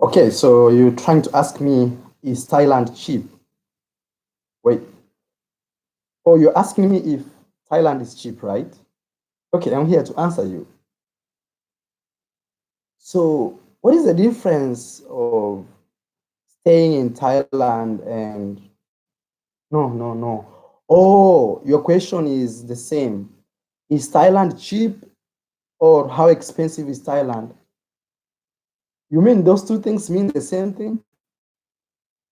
Okay, so you're trying to ask me, is Thailand cheap? Wait. Oh, you're asking me if Thailand is cheap, right? Okay, I'm here to answer you. So, what is the difference of staying in Thailand and no. Oh, your question is the same. Is Thailand cheap or how expensive is Thailand? You mean those two things mean the same thing?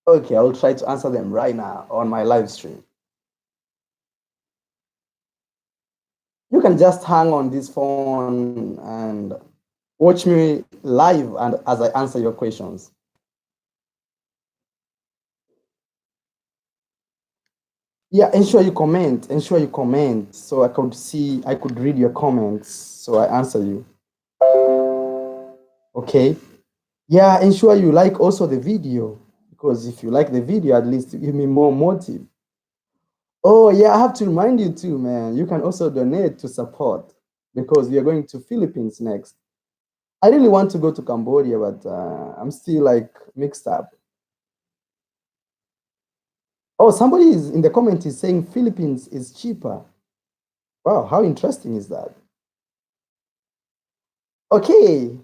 Okay, I'll try to answer them right now on my live stream. You can just hang on this phone and watch me live and as I answer your questions. Yeah, ensure you comment so I could read your comments so I answer you. Okay. Yeah, ensure you like also the video because if you like the video, at least you give me more motive. Oh, yeah, I have to remind you too, man. You can also donate to support because we are going to Philippines next. I really want to go to Cambodia, but I'm still like mixed up. Oh, somebody is in the comment is saying Philippines is cheaper. Wow, how interesting is that? Okay,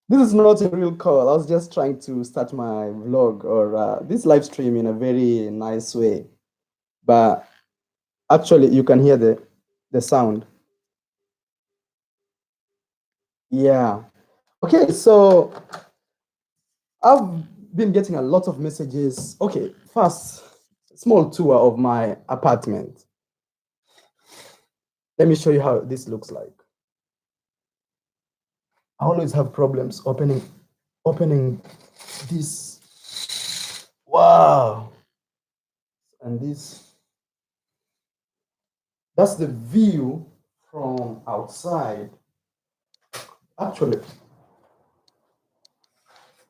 this is not a real call. I was just trying to start my vlog or this live stream in a very nice way. But actually, you can hear the sound. Yeah. Okay, so I've been getting a lot of messages. Okay, first, small tour of my apartment. Let me show you how this looks like. I always have problems opening this. Wow. And that's the view from outside. Actually,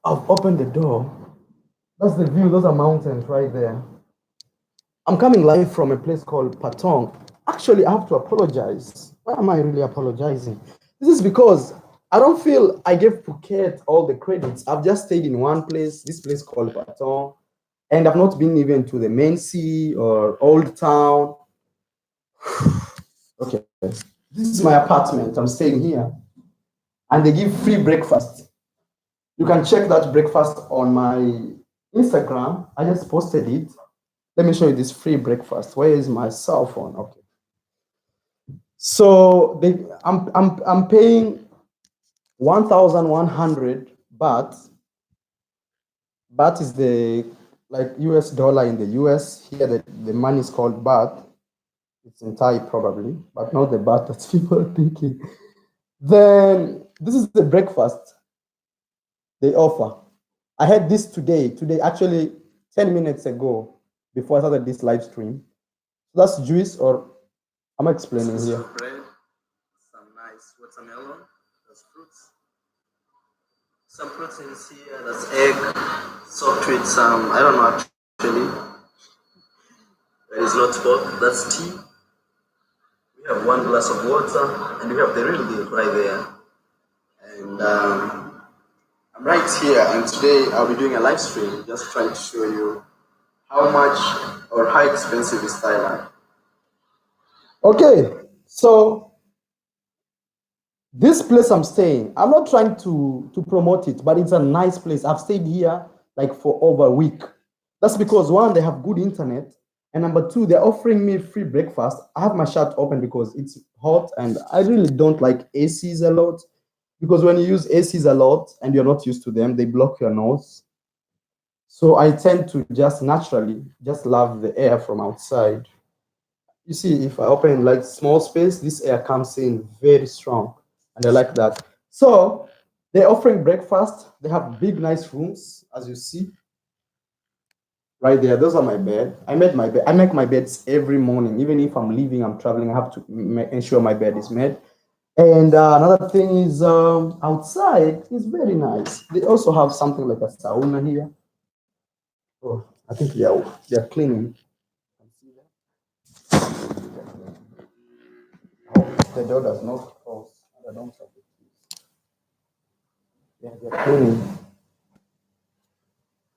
I've opened the door. That's the view. Those are mountains right there. I'm coming live from a place called Patong. Actually, I have to apologize. Why am I really apologizing? This is because I don't feel I gave Phuket all the credits. I've just stayed in one place, this place called Patong, and I've not been even to the main city or old town. Okay, this is my apartment. I'm staying here, and they give free breakfast. You can check that breakfast on my Instagram. I just posted it. Let me show you this free breakfast. Where is my cell phone? Okay. So I'm paying 1,100 baht. Baht is the like US dollar in the US. Here the money is called baht. It's in Thai probably, but not the baht that people are thinking. Then this is the breakfast they offer. I had this today actually 10 minutes ago before I started this live stream. That's juice or I'm explaining here. Some bread, some nice watermelon, that's fruits. Some proteins here, that's egg, soaked with some, I don't know actually. There is not pork, that's tea. We have one glass of water, and we have the real deal right there. And I'm right here, and today I'll be doing a live stream just trying to show you how much or how expensive is Thailand. Okay, so this place I'm staying, I'm not trying to promote it, but it's a nice place. I've stayed here like for over a week. That's because one, they have good internet, and number two, they're offering me free breakfast. I have my shirt open because it's hot, and I really don't like ACs a lot because when you use ACs a lot and you're not used to them, they block your nose. So I tend to just naturally just love the air from outside. You see, if I open like small space, this air comes in very strong, and I like that. So they're offering breakfast. They have big, nice rooms, as you see right there. Those are my bed. I made my bed. I make my beds every morning, even if I'm leaving, I'm traveling. I have to ensure my bed is made. And another thing is outside is very nice. They also have something like a sauna here. Oh, I think they're cleaning. I hope the door does not close. I don't have it. Yeah, they're cleaning.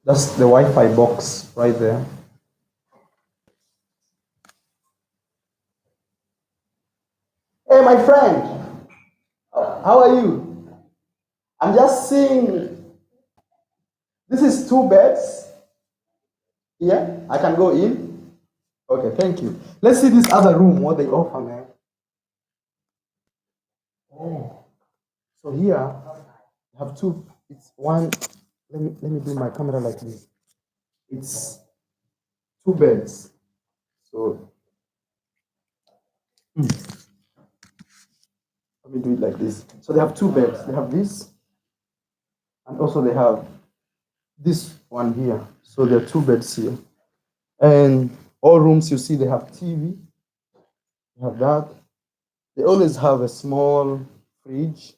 That's the Wi-Fi box right there. Hey, my friend, how are you? I'm just seeing. This is two beds. Yeah, I can go in. Okay, thank you. Let's see this other room, what they offer, man. Oh, so here I have two. It's one. Let me do my camera like this. It's two beds. So let me do it like this. So they have two beds. They have this, and also they have this one here. So there are two beds here, and all rooms you see they have TV. They have that. They always have a small fridge,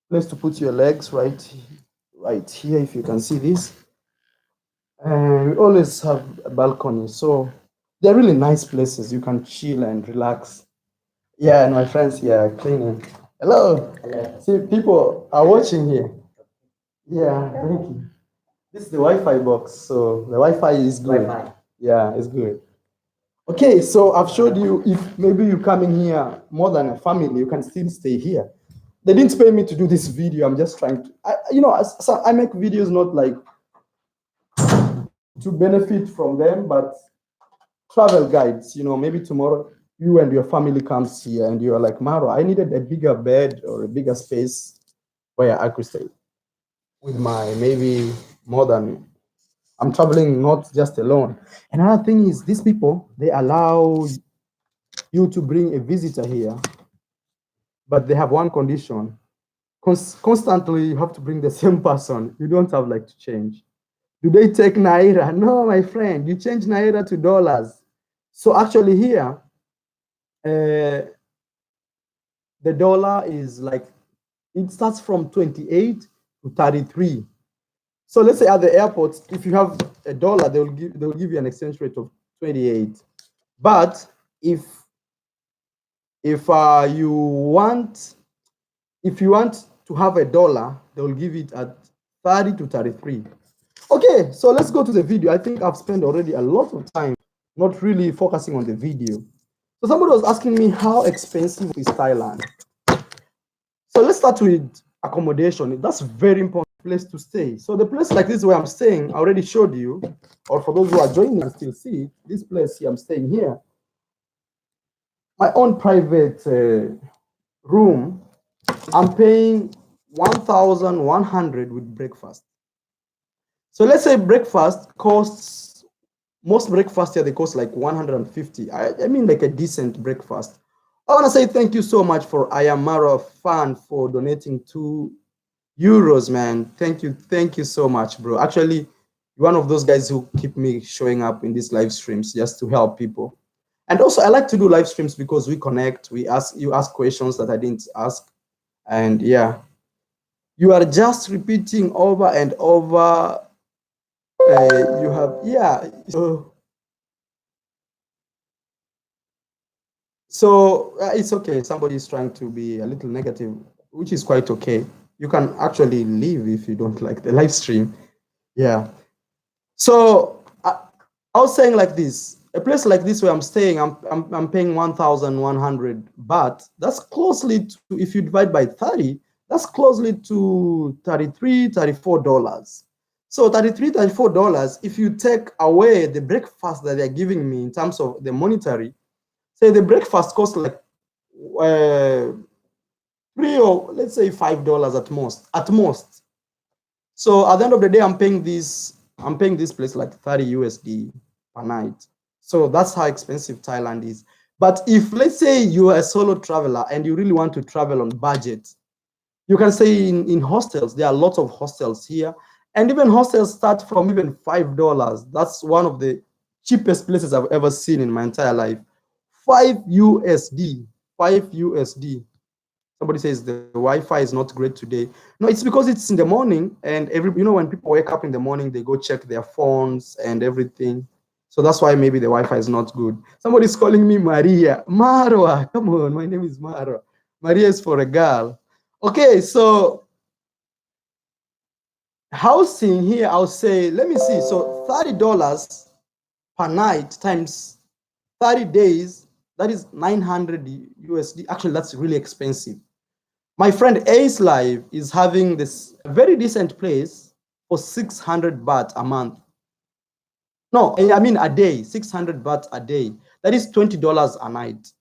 place to put your legs right here. If you can see this, and we always have a balcony. So they're really nice places. You can chill and relax. Yeah, and my friends here are cleaning. Hello. Hello. See, people are watching here. Yeah, thank you. This is the Wi-Fi box, so the Wi-Fi is good. Wi-Fi. Yeah, it's good. Okay, so I've showed you if maybe you come in here more than a family, you can still stay here. They didn't pay me to do this video. I'm just trying to, so I make videos not like to benefit from them, but travel guides. Maybe tomorrow you and your family comes here and you're like, Maro, I needed a bigger bed or a bigger space where I could stay with my maybe more than I'm traveling not just alone. Another thing is these people, they allow you to bring a visitor here, but they have one condition. Constantly, you have to bring the same person. You don't have like to change. Do they take Naira? No, my friend, you change Naira to dollars. So actually here, the dollar is like, it starts from 28 to 33. So let's say at the airport, if you have a dollar, they'll give you an exchange rate of 28. But if you want to have a dollar, they'll give it at 30 to 33. Okay, so let's go to the video. I think I've spent already a lot of time not really focusing on the video. So somebody was asking me how expensive is Thailand. So let's start with accommodation. That's a very important place to stay. So the place like this where I'm staying, I already showed you, or for those who are joining and still see, this place here, I'm staying here. My own private room, I'm paying 1,100 with breakfast. So let's say breakfast costs, most breakfast here, they cost like 150. I mean like a decent breakfast. I want to say thank you so much for Ayamara fan for donating €2, man. Thank you so much, bro. Actually, you're one of those guys who keep me showing up in these live streams just to help people. And also, I like to do live streams because we connect. You ask questions that I didn't ask, and yeah, you are just repeating over and over. You have So it's okay. Somebody is trying to be a little negative, which is quite okay. You can actually leave if you don't like the live stream. Yeah. So I was saying like this, a place like this where I'm staying, I'm paying 1,100 baht. That's closely to, if you divide by 30, that's closely to $33, $34. So $33, $34, if you take away the breakfast that they're giving me in terms of the monetary, say the breakfast costs like $3 or let's say $5 at most. So at the end of the day, I'm paying this place like 30 USD per night. So that's how expensive Thailand is. But if let's say you are a solo traveler and you really want to travel on budget, you can say in hostels. There are lots of hostels here, and even hostels start from even $5. That's one of the cheapest places I've ever seen in my entire life. 5 USD. 5 USD. Somebody says the Wi-Fi is not great today. No, it's because it's in the morning, and when people wake up in the morning, they go check their phones and everything. So that's why maybe the Wi-Fi is not good. Somebody's calling me Maria. Marwa, come on, my name is Marwa. Maria is for a girl. Okay, so Housing here, I'll say, let me see. So $30 per night times 30 days, that is 900 USD. Actually, that's really expensive. My friend Ace Live is having this very decent place for 600 baht a month. No, I mean a day, 600 baht a day. That is $20 a night.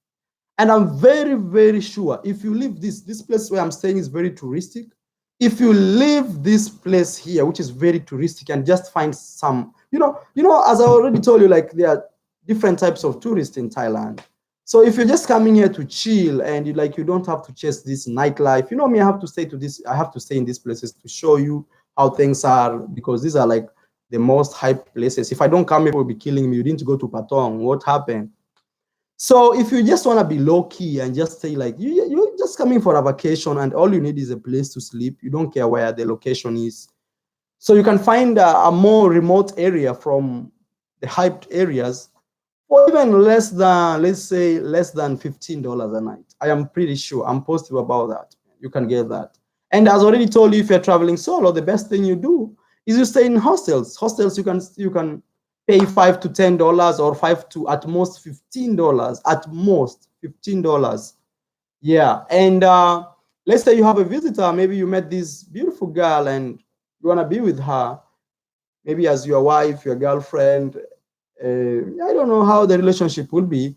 And I'm very, very sure if you leave this place where I'm staying is very touristic. If you leave this place here, which is very touristic, and just find some, as I already told you, like there are different types of tourists in Thailand. So if you're just coming here to chill and you don't have to chase this nightlife, me, I have to stay in these places to show you how things are, because these are like the most hyped places. If I don't come here, people will be killing me. You didn't go to Patong. What happened? So if you just want to be low key and just say like you're just coming for a vacation and all you need is a place to sleep, you don't care where the location is. So you can find a more remote area from the hyped areas for even less than, let's say, less than $15 a night. I am pretty sure. I'm positive about that. You can get that. And as already told you, if you're traveling solo, the best thing you do is you stay in hostels. Hostels, you can pay $5 to $10 or $5 to at most $15. At most $15. Yeah. And let's say you have a visitor. Maybe you met this beautiful girl and you want to be with her, maybe as your wife, your girlfriend. I don't know how the relationship will be.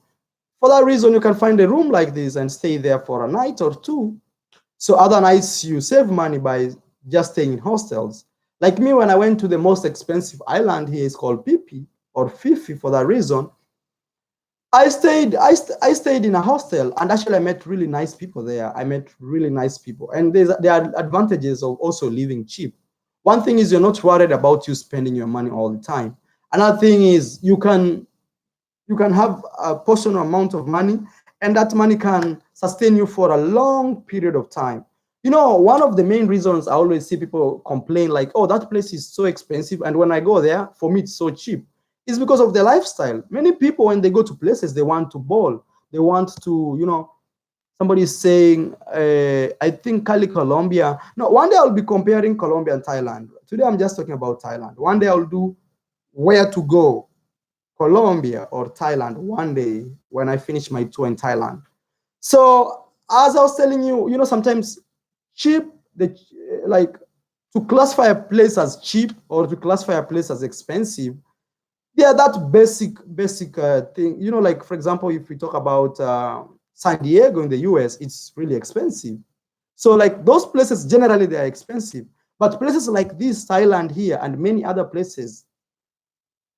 For that reason, you can find a room like this and stay there for a night or two. So other nights you save money by just staying in hostels. Like me, when I went to the most expensive island here, it's called Pipi or Fifi. For that reason, I stayed in a hostel, and actually I met really nice people there. I met really nice people, and there are advantages of also living cheap. One thing is you're not worried about you spending your money all the time. Another thing is you can have a portion amount of money, and that money can sustain you for a long period of time. One of the main reasons I always see people complain like, oh, that place is so expensive, and when I go there, for me it's so cheap, is because of their lifestyle. Many people, when they go to places, they want to ball. They want to, somebody is saying, I think Cali, Colombia. No, one day I'll be comparing Colombia and Thailand. Today I'm just talking about Thailand. One day I'll do where to go, Colombia or Thailand, one day when I finish my tour in Thailand. So as I was telling you, sometimes cheap, like to classify a place as cheap or to classify a place as expensive, yeah, that basic thing, like for example, if we talk about San Diego in the US, it's really expensive. So like those places, generally they are expensive, but places like this, Thailand here and many other places,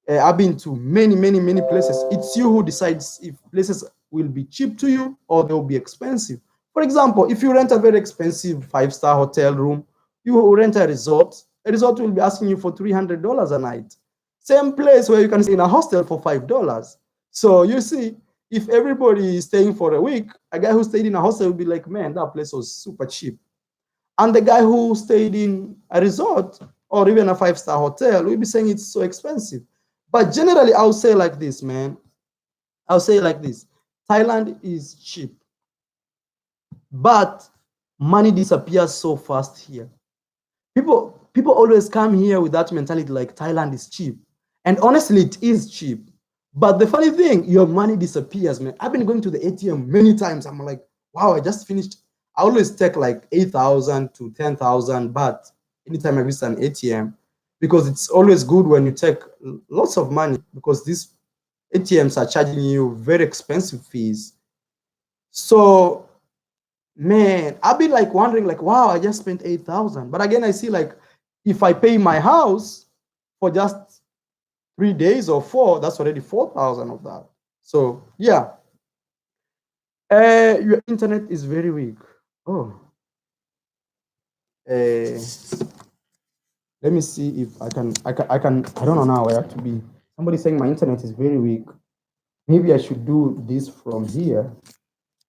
I've been to many places. It's you who decides if places will be cheap to you or they'll be expensive. For example, if you rent a very expensive 5-star hotel room, you rent a resort will be asking you for $300 a night. Same place where you can stay in a hostel for $5. So you see, if everybody is staying for a week, a guy who stayed in a hostel will be like, man, that place was super cheap. And the guy who stayed in a resort or even a 5-star hotel will be saying it's so expensive. But generally, I'll say like this, man. I'll say like this. Thailand is cheap, but money disappears so fast here. People always come here with that mentality like Thailand is cheap. And honestly, it is cheap. But the funny thing, your money disappears, man. I've been going to the ATM many times. I'm like, wow, I just finished. I always take like 8,000 to 10,000 baht anytime I visit an ATM, because it's always good when you take lots of money, because these ATMs are charging you very expensive fees. So, man, I've been like wondering like, wow, I just spent 8,000. But again, I see like if I pay my house for just 3 days or 4, that's already 4,000 of that. So yeah, your internet is very weak. Oh, let me see if I can. I don't know now where to be. Somebody saying my internet is very weak. Maybe I should do this from here.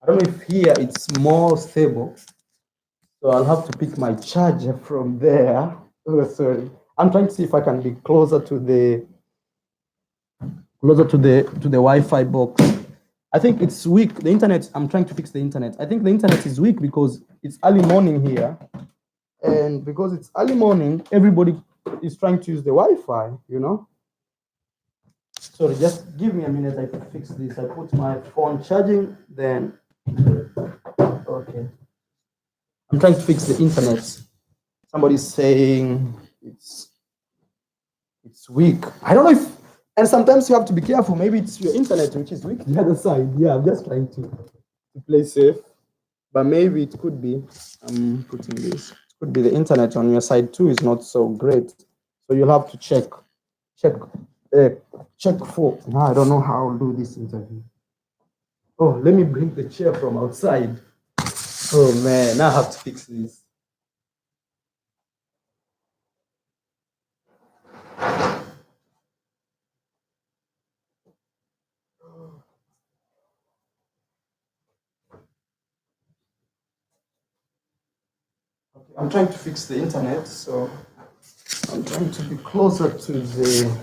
I don't know if here it's more stable. So I'll have to pick my charger from there. Oh, sorry. I'm trying to see if I can be closer to the Wi-Fi box. I think it's weak. The internet, I'm trying to fix the internet. I think the internet is weak because it's early morning here. And because it's early morning, everybody is trying to use the Wi-Fi, you know. Sorry, just give me a minute. I can fix this. I put my phone charging, then okay. I'm trying to fix the internet. Somebody's saying it's weak. I don't know if, and sometimes you have to be careful. Maybe it's your internet which is weak. The other side. Yeah, I'm just trying to play safe. But maybe it could be, I'm putting this, it could be the internet on your side too is not so great. So you'll have to check for, I don't know how I'll do this interview. Oh, let me bring the chair from outside. Oh man, now I have to fix this. Okay, I'm trying to fix the internet, so I'm trying to be closer to the,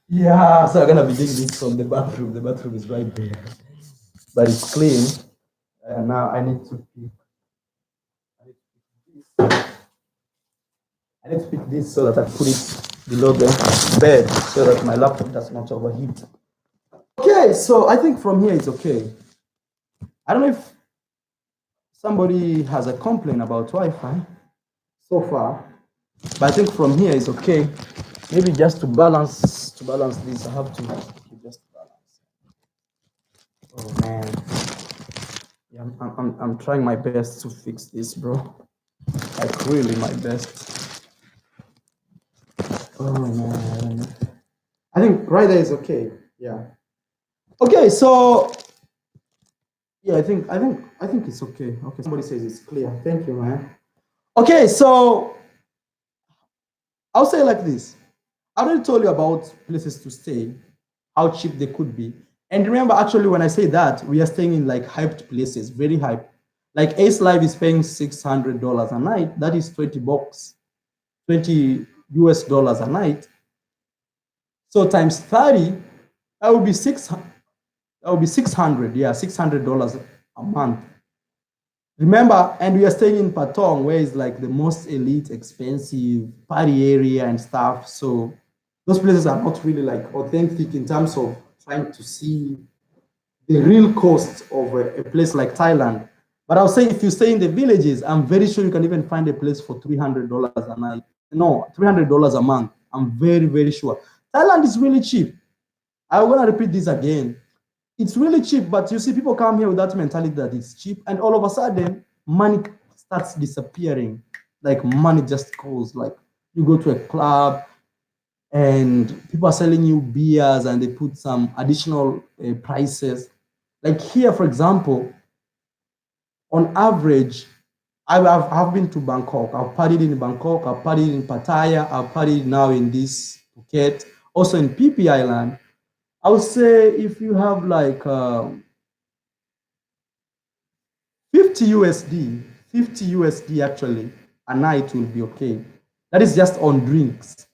yeah, so I'm gonna be doing this from the bathroom. The bathroom is right there, but it's clean. And now I need to pick this so that I put it below the bed so that my laptop does not overheat. Okay, so I think from here it's okay. I don't know if somebody has a complaint about Wi-Fi so far, but I think from here it's okay. Maybe just to balance this, I have to just balance. Oh man, yeah, I'm trying my best to fix this, bro. Like really my best. Oh man, I think right there is okay. Yeah. Okay, so yeah, I think it's okay. Okay, somebody says it's clear. Thank you, man. Okay, so I'll say it like this. I already told you about places to stay, how cheap they could be. And remember, actually, when I say that, we are staying in like hyped places, very hyped. Like Ace Live is paying $600 a night. That is 20 bucks, 20 US dollars a night. So times 30, that would be 600. Yeah, $600 a month. Remember, and we are staying in Patong, where it's like the most elite, expensive party area and stuff. So those places are not really like authentic in terms of trying to see the real cost of a place like Thailand. But I'll say if you stay in the villages, I'm very sure you can even find a place for $300 a night. No, $300 a month. I'm very, very sure. Thailand is really cheap. I'm going to repeat this again. It's really cheap, but you see, people come here with that mentality that it's cheap, and all of a sudden, money starts disappearing. Like money just goes. Like you go to a club, and people are selling you beers, and they put some additional prices. Like here, for example, on average, I've been to Bangkok. I've partied in Bangkok. I've partied in Pattaya. I've partied now in this Phuket. Also in Phi Phi Island. I would say if you have like 50 USD, 50 USD actually, a night will be okay. That is just on drinks.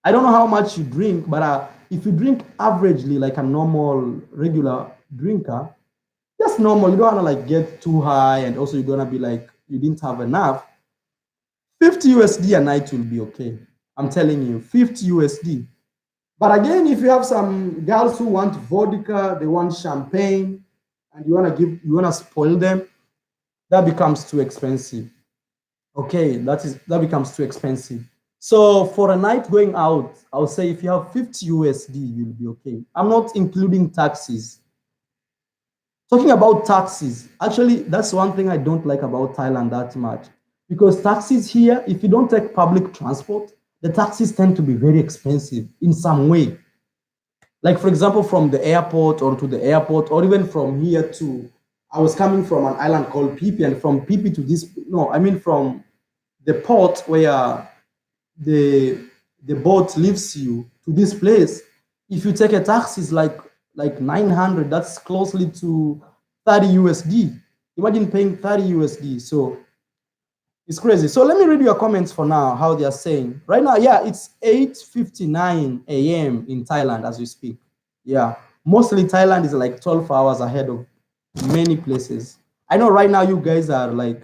I don't know how much you drink, but if you drink averagely like a normal, regular drinker, just normal, you don't want to like get too high, and also you're gonna be like, you didn't have enough. 50 USD a night will be okay. I'm telling you, 50 USD. But again, if you have some girls who want vodka, they want champagne, and you wanna spoil them, that becomes too expensive. Okay, that becomes too expensive. So for a night going out, I'll say if you have 50 USD, you'll be okay. I'm not including taxes. Talking about taxes, actually, that's one thing I don't like about Thailand that much. Because taxis here, if you don't take public transport, the taxis tend to be very expensive in some way. Like, for example, from the airport or to the airport, or even from here to, I was coming from an island called Phi Phi, and from Phi Phi to this, no, I mean from the port where the boat leaves you to this place. If you take a taxi, it's like 900. That's closely to 30 USD. Imagine paying 30 USD. So it's crazy. So let me read your comments for now, how they are saying. Right now, yeah, it's 8:59 a.m. in Thailand as we speak. Yeah, mostly Thailand is like 12 hours ahead of many places. I know right now you guys are like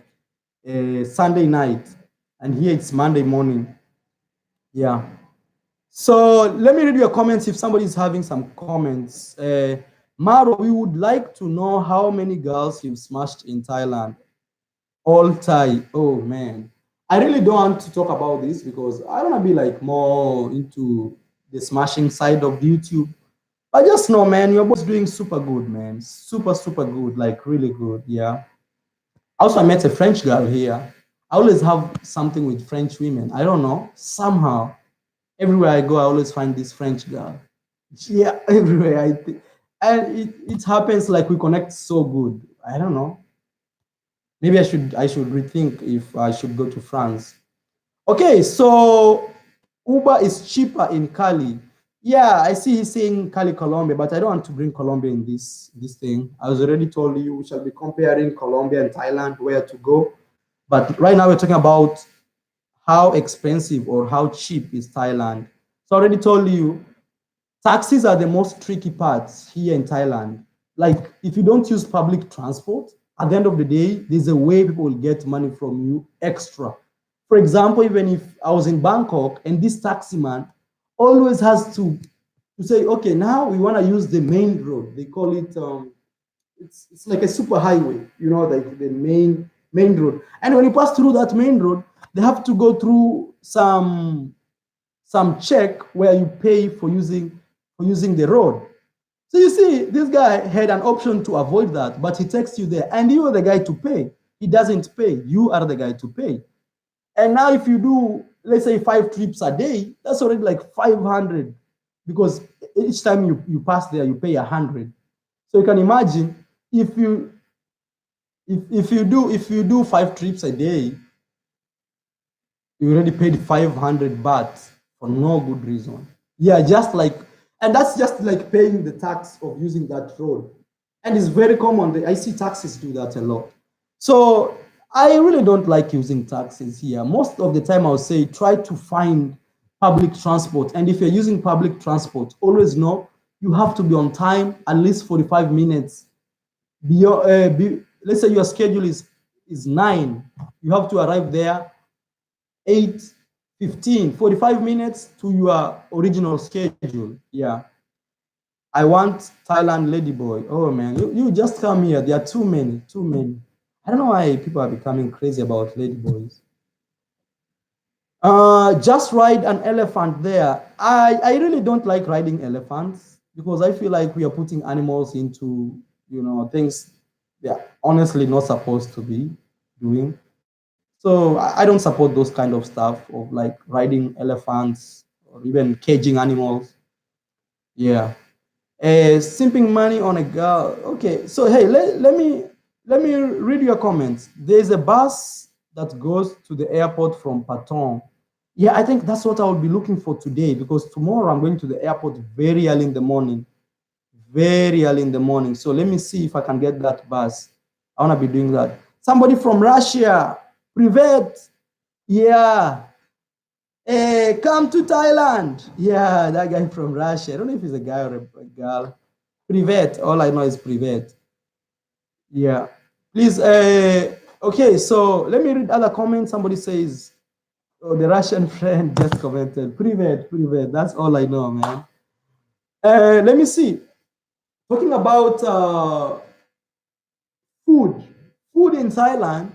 Sunday night, and here it's Monday morning. Yeah. So let me read your comments if somebody is having some comments. Maro, we would like to know how many girls you've smashed in Thailand. All Thai. Oh man. I really don't want to talk about this because I want to be like more into the smashing side of YouTube. I just know, man, your boy's doing super good, man. Super, super good. Like really good. Yeah. Also, I met a French girl here. I always have something with French women. I don't know. Somehow, everywhere I go, I always find this French girl. Yeah, everywhere I think. And it happens like we connect so good. I don't know. Maybe I should rethink if I should go to France. Okay, so Uber is cheaper in Cali. Yeah, I see he's saying Cali, Colombia, but I don't want to bring Colombia in this thing. I was already told you we shall be comparing Colombia and Thailand, where to go. But right now we're talking about how expensive or how cheap is Thailand. So I already told you, taxis are the most tricky parts here in Thailand. Like if you don't use public transport, at the end of the day, there's a way people will get money from you extra. For example, even if I was in Bangkok and this taxi man always has to say, okay, now we want to use the main road. They call it it's like a super highway, like the main road. And when you pass through that main road, they have to go through some check where you pay for using the road. So you see, this guy had an option to avoid that, but he takes you there, and you are the guy to pay. He doesn't pay. You are the guy to pay. And now, if you do, let's say, 5 trips a day, that's already like 500, because each time you pass there, you pay 100. So you can imagine if you do 5 trips a day, you already paid 500 baht for no good reason. Yeah, and that's just like paying the tax of using that road. And it's very common. I see taxis do that a lot. So I really don't like using taxis here. Most of the time, I'll say try to find public transport. And if you're using public transport, always know you have to be on time at least 45 minutes. Let's say your schedule is 9. You have to arrive there 8, 15, 45 minutes to your original schedule. Yeah. I want Thailand ladyboy. Oh man, you just come here. There are too many, too many. I don't know why people are becoming crazy about ladyboys. Just ride an elephant there. I really don't like riding elephants because I feel like we are putting animals into things they're honestly not supposed to be doing. So I don't support those kind of stuff of like riding elephants or even caging animals. Yeah. Simping money on a girl. Okay, so hey, let me read your comments. There's a bus that goes to the airport from Patong. Yeah, I think that's what I will be looking for today because tomorrow I'm going to the airport very early in the morning. Very early in the morning. So let me see if I can get that bus. I want to be doing that. Somebody from Russia. Privet. Yeah. Hey, come to Thailand. Yeah, that guy from Russia. I don't know if he's a guy or a girl. Privet. All I know is Privet. Yeah. Please. Okay, so let me read other comments. Somebody says, oh, the Russian friend just commented. Privet, Privet. That's all I know, man. Let me see. Talking about food. Food in Thailand,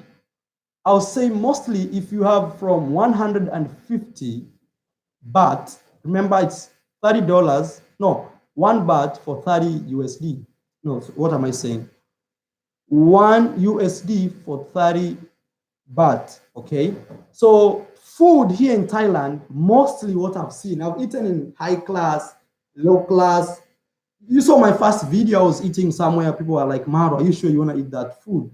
I'll say mostly if you have from 150 baht, remember it's $30. No, 1 baht for 30 USD. No, what am I saying? 1 USD for 30 baht. Okay. So food here in Thailand, mostly what I've seen, I've eaten in high class, low class. You saw my first video, I was eating somewhere. People are like, Maro, are you sure you want to eat that food?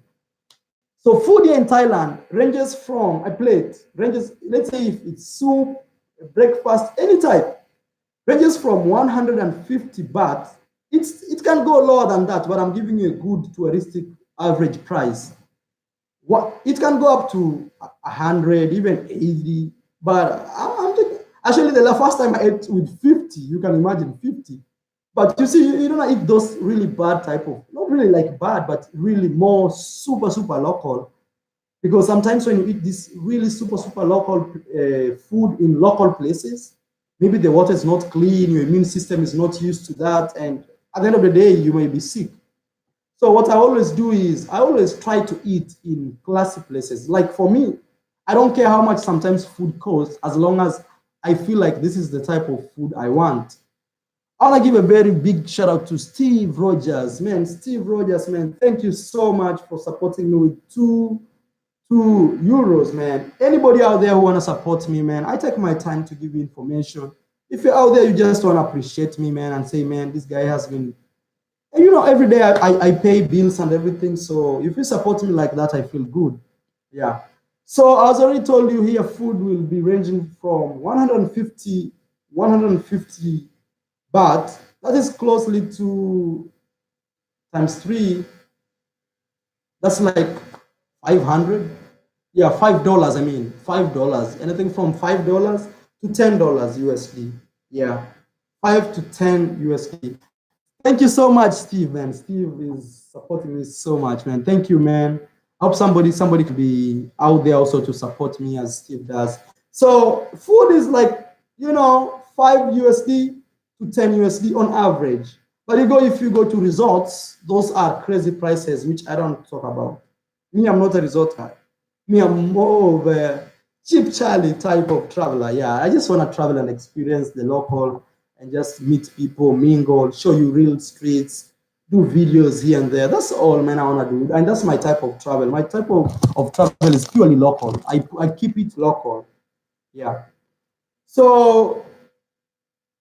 So food here in Thailand ranges from a plate, let's say if it's soup, breakfast, any type, ranges from 150 baht. It can go lower than that, but I'm giving you a good touristic average price. It can go up to 100, even 80. But I'm thinking, actually, the first time I ate with 50, you can imagine 50. But you see, you don't eat those really bad type of, not really like bad, but really more super, super local. Because sometimes when you eat this really super, super local food in local places, maybe the water is not clean, your immune system is not used to that. And at the end of the day, you may be sick. So what I always do is I always try to eat in classy places. Like for me, I don't care how much sometimes food costs as long as I feel like this is the type of food I want. I want to give a very big shout out to Steve Rogers. Man, Steve Rogers, man, thank you so much for supporting me with €2, man. Anybody out there who want to support me, man, I take my time to give you information. If you're out there, you just want to appreciate me, man, and say, man, this guy has been, and you know, every day I pay bills and everything. So if you support me like that, I feel good. Yeah. So as I already told you here, food will be ranging from 150 baht. That is closely to times three. That's like 500. Yeah, $5. I mean, $5. Anything from $5 to $10 USD. Yeah, 5 to 10 USD. Thank you so much, Steve, man. Steve is supporting me so much, man. Thank you, man. I hope somebody could be out there also to support me as Steve does. So food is like, 5 USD to 10 USD on average. But if you go to resorts, those are crazy prices, which I don't talk about. Me, I'm not a resort guy. Me, I'm more of a cheap Charlie type of traveler. Yeah, I just want to travel and experience the local and just meet people, mingle, show you real streets, do videos here and there. That's all, man, I want to do. And that's my type of travel. My type of travel is purely local. I keep it local. Yeah. So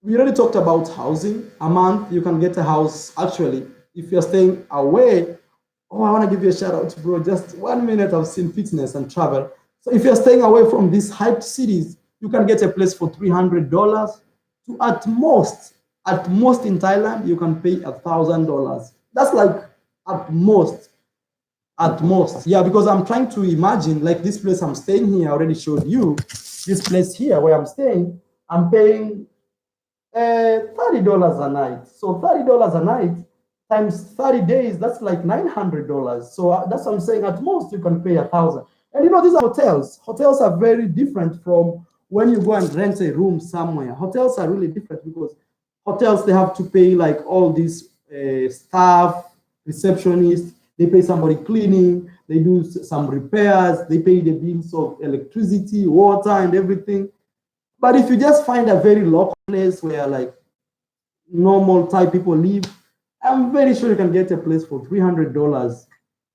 we already talked about housing. A month, you can get a house. Actually, if you're staying away, oh, I want to give you a shout out, bro. Just 1 minute of Sin Fitness and travel. So if you're staying away from these hyped cities, you can get a place for $300 to at most in Thailand, you can pay $1,000. That's like at most, at most. Yeah, because I'm trying to imagine like this place I'm staying here. I already showed you this place here where I'm staying. I'm paying $30 a night. So $30 a night times 30 days, that's like $900. So that's what I'm saying. At most, you can pay 1,000. And these are hotels. Hotels are very different from when you go and rent a room somewhere. Hotels are really different because hotels, they have to pay like all these staff, receptionists. They pay somebody cleaning. They do some repairs. They pay the bills of electricity, water, and everything. But if you just find a very local place where like normal type people live, I'm very sure you can get a place for $300,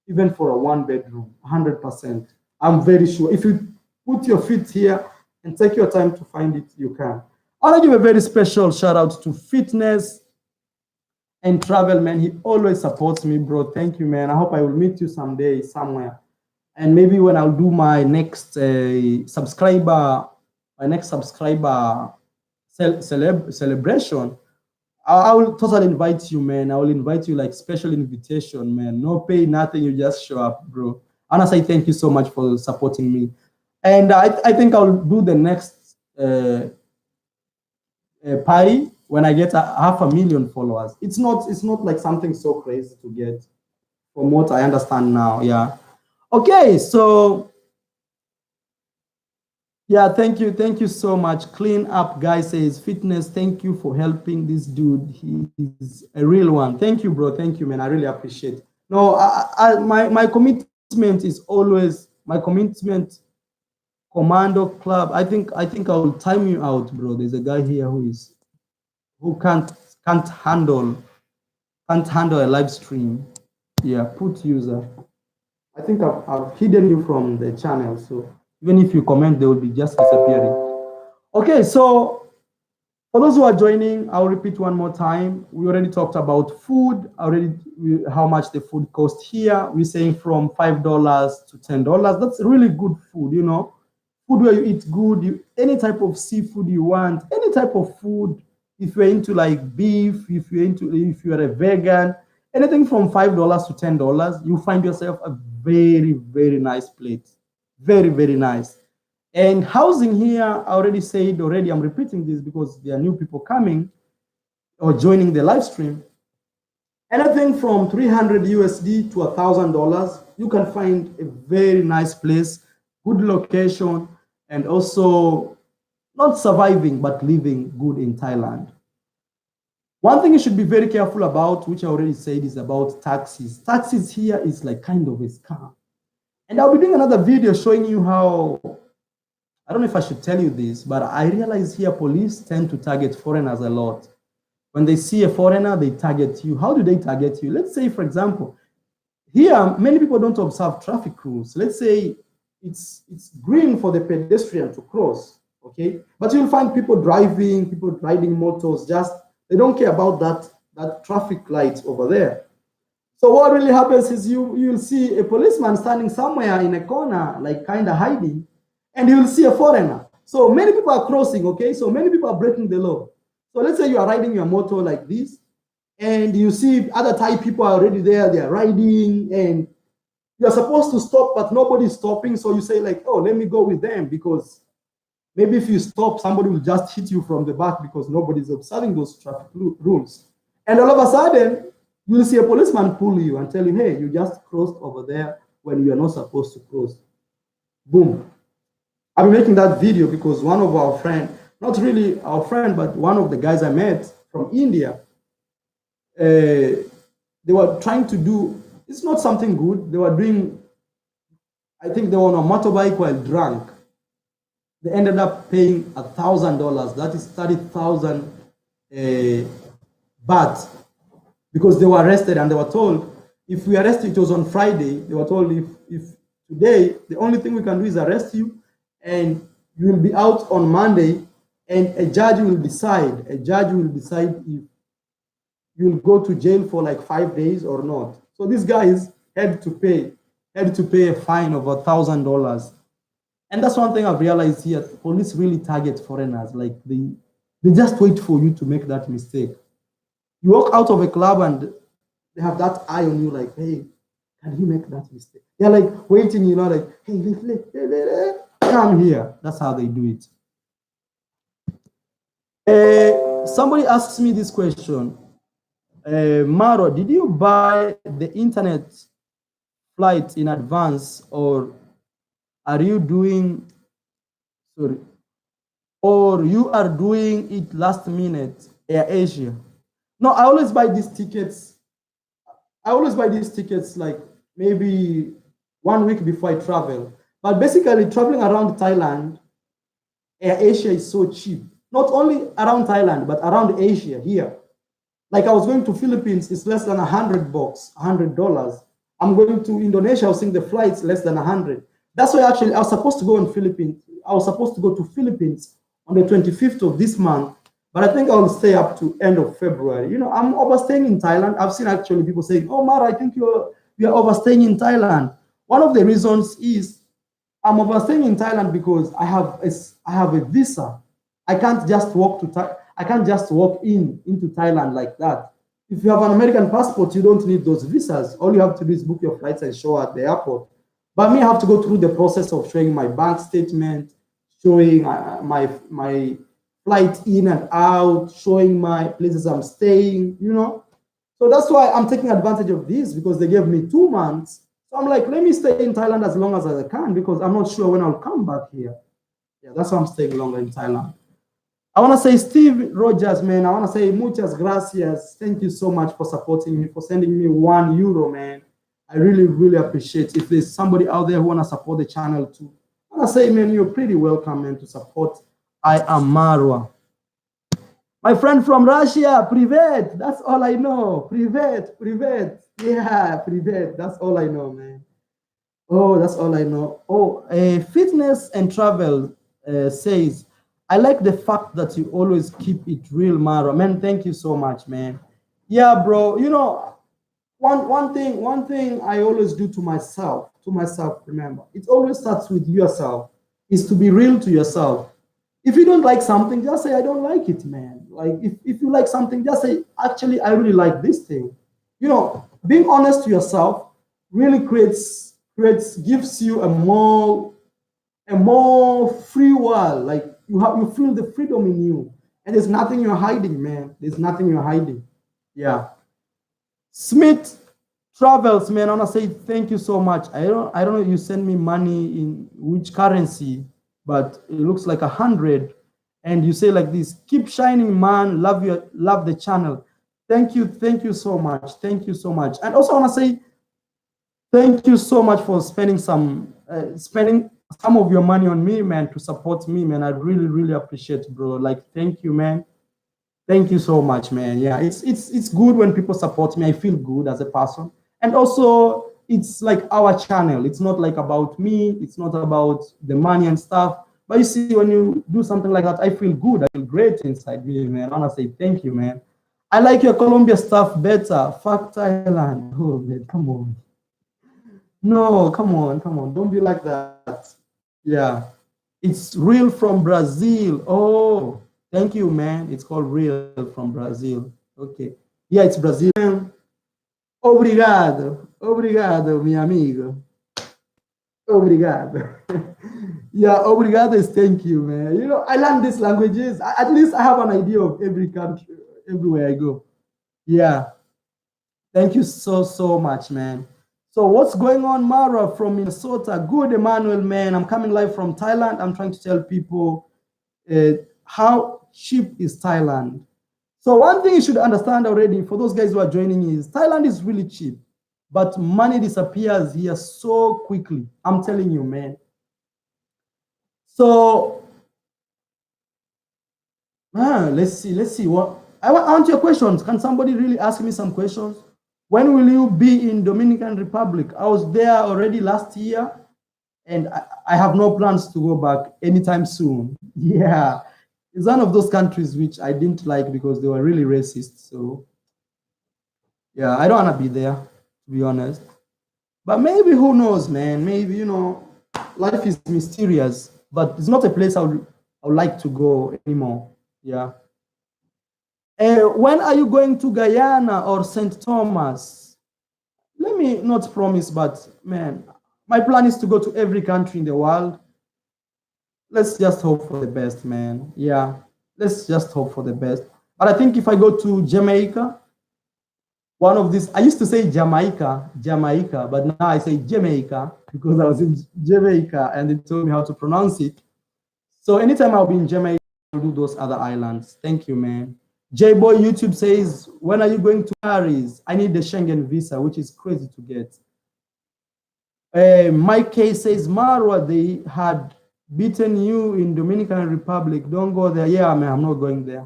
even for a 1 bedroom, 100%. I'm very sure. If you put your feet here and take your time to find it, you can. I want to give a very special shout out to Fitness and Travel, man. He always supports me, bro. Thank you, man. I hope I will meet you someday, somewhere. And maybe when I'll do my next subscriber celebration, I will totally invite you, man. I will invite you like special invitation, man. No pay, nothing. You just show up, bro. And I say thank you so much for supporting me. And I think I'll do the next party when I get 500,000 followers. It's not like something so crazy to get, from what I understand now. Yeah. Okay, so yeah, thank you so much. Clean Up Guy says, Fitness, thank you for helping this dude. He's a real one. Thank you, bro. Thank you, man. I really appreciate it. No, my commitment is always my commitment. Commando Club. I think I will time you out, bro. There's a guy here who can't handle a live stream. Yeah, put user. I think I've hidden you from the channel, so even if you comment, they will be just disappearing. Okay, so for those who are joining, I'll repeat one more time. We already talked about food, how much the food costs here. We're saying from $5 to $10. That's really good food, food where you eat good, any type of seafood you want, any type of food. If you're into like beef, if you're a vegan, anything from $5 to $10, you find yourself a very, very nice plate. Very, very nice. And housing here, I already said, I'm repeating this because there are new people coming. or joining the live stream. Anything from 300 USD to $1,000, you can find a very nice place, good location, and also not surviving, but living good in Thailand. One thing you should be very careful about, which I already said, is about taxis. Taxis here is like kind of a scam. And I'll be doing another video showing you how, I don't know if I should tell you this, but I realize here police tend to target foreigners a lot. When they see a foreigner, they target you. How do they target you? Let's say, for example, here, many people don't observe traffic rules. Let's say it's green for the pedestrian to cross, okay? But you'll find people driving, people riding motors, just, they don't care about that traffic light over there. So what really happens is you'll see a policeman standing somewhere in a corner, like kind of hiding, and you'll see a foreigner. So many people are crossing, okay? So many people are breaking the law. So let's say you are riding your motor like this, and you see other Thai people are already there, they are riding, and you're supposed to stop, but nobody's stopping. So you say like, oh, let me go with them, because maybe if you stop, somebody will just hit you from the back because nobody's observing those traffic rules. And all of a sudden, you'll see a policeman pull you and tell you, hey, you just crossed over there when you are not supposed to cross. Boom. I've been making that video because one of our friends, not really our friend, but one of the guys I met from India, they were trying to do, it's not something good. They were doing, I think they were on a motorbike while drunk. They ended up paying $1,000. That is 30,000 baht, because they were arrested and they were told, if we arrest you, it was on Friday, they were told if today, the only thing we can do is arrest you and you will be out on Monday, and a judge will decide if you'll go to jail for like 5 days or not. So these guys had to pay a fine of $1,000. And that's one thing I've realized here. Police really target foreigners. Like they just wait for you to make that mistake. You walk out of a club and they have that eye on you like, hey, can he make that mistake? They're like waiting, you know, like, hey, come here. That's how they do it. Somebody asks me this question. Maro, did you buy the internet flight in advance, or are you doing, or you are doing it last minute, AirAsia? No, I always buy these tickets. Like maybe 1 week before I travel. But basically traveling around Thailand, AirAsia is so cheap. Not only around Thailand, but around Asia here. Like I was going to Philippines, it's less than $100. I'm going to Indonesia, I was seeing the flights less than 100. That's why actually I was supposed to go in Philippines. I was supposed to go to Philippines on the 25th of this month, but I think I will stay up to end of February. You know, I'm overstaying in Thailand. I've seen actually people saying, oh, Mara, I think you're overstaying in Thailand. One of the reasons is I'm overstaying in Thailand because I have a visa. I can't just walk into Thailand like that. If you have an American passport, you don't need those visas. All you have to do is book your flights and show at the airport. But me, I have to go through the process of showing my bank statement, showing my flight in and out, showing my places I'm staying, you know. So that's why I'm taking advantage of this, because they gave me 2 months. So I'm like, let me stay in Thailand as long as I can, because I'm not sure when I'll come back here. Yeah, that's why I'm staying longer in Thailand. I want to say, Steve Rogers, man, I want to say muchas gracias. Thank you so much for supporting me, for sending me €1, man. I really, really appreciate it. If there's somebody out there who want to support the channel too, I want to say, man, you're pretty welcome, man, to support. I am Marwa. My friend from Russia, privet. That's all I know. Privet. Yeah, privet. That's all I know, man. Oh, that's all I know. Oh, Fitness and Travel says, I like the fact that you always keep it real, Mara. Man, thank you so much, man. Yeah, bro. You know, one thing I always do to myself, remember, it always starts with yourself, is to be real to yourself. If you don't like something, just say, I don't like it, man. Like, if you like something, just say, actually, I really like this thing. You know, being honest to yourself really gives you a more free world. Like, you feel the freedom in you. And there's nothing you're hiding, man. There's nothing you're hiding. Yeah. Smith Travels, man. I wanna say thank you so much. I don't know if you send me money in which currency, but it looks like 100. And you say like this, keep shining, man. Love the channel. Thank you so much. Thank you so much. And also I wanna say thank you so much for spending some of your money on me, man, to support me, man. I really, really appreciate it, bro. Like, thank you, man. Thank you so much, man. Yeah, it's good when people support me. I feel good as a person, and also it's like our channel. It's not like about me. It's not about the money and stuff. But you see, when you do something like that, I feel good. I feel great inside me, man. I wanna say thank you, man. I like your Colombia stuff better. Fuck Thailand. Oh man, come on. No, come on, come on. Don't be like that. Yeah. It's real from Brazil. Oh, thank you, man. It's called real from Brazil. Okay. Yeah, it's Brazilian. Obrigado. Obrigado, mi amigo. Obrigado. Yeah, obrigado is thank you, man. You know, I learned these languages. At least I have an idea of every country, everywhere I go. Yeah. Thank you so, so much, man. So what's going on, Mara from Minnesota? Good, Emmanuel, man. I'm coming live from Thailand. I'm trying to tell people how cheap is Thailand. So one thing you should understand already for those guys who are joining is Thailand is really cheap, but money disappears here so quickly. I'm telling you, man. So let's see. What I want your questions. Can somebody really ask me some questions? When will you be in Dominican Republic? I was there already last year, and I have no plans to go back anytime soon. Yeah, it's one of those countries which I didn't like because they were really racist. So yeah, I don't want to be there, to be honest. But maybe who knows, man? Maybe life is mysterious, but it's not a place I would like to go anymore. Yeah. When are you going to Guyana or St. Thomas? Let me not promise, but man, my plan is to go to every country in the world. Let's just hope for the best, man. Yeah, let's just hope for the best. But I think if I go to Jamaica, one of these, I used to say Jamaica, but now I say Jamaica because I was in Jamaica and they told me how to pronounce it. So anytime I'll be in Jamaica, I'll do those other islands. Thank you, man. J-Boy YouTube says, when are you going to Paris? I need the Schengen visa, which is crazy to get. Mike K says, Marwa, they had beaten you in Dominican Republic. Don't go there. Yeah, man, I'm not going there.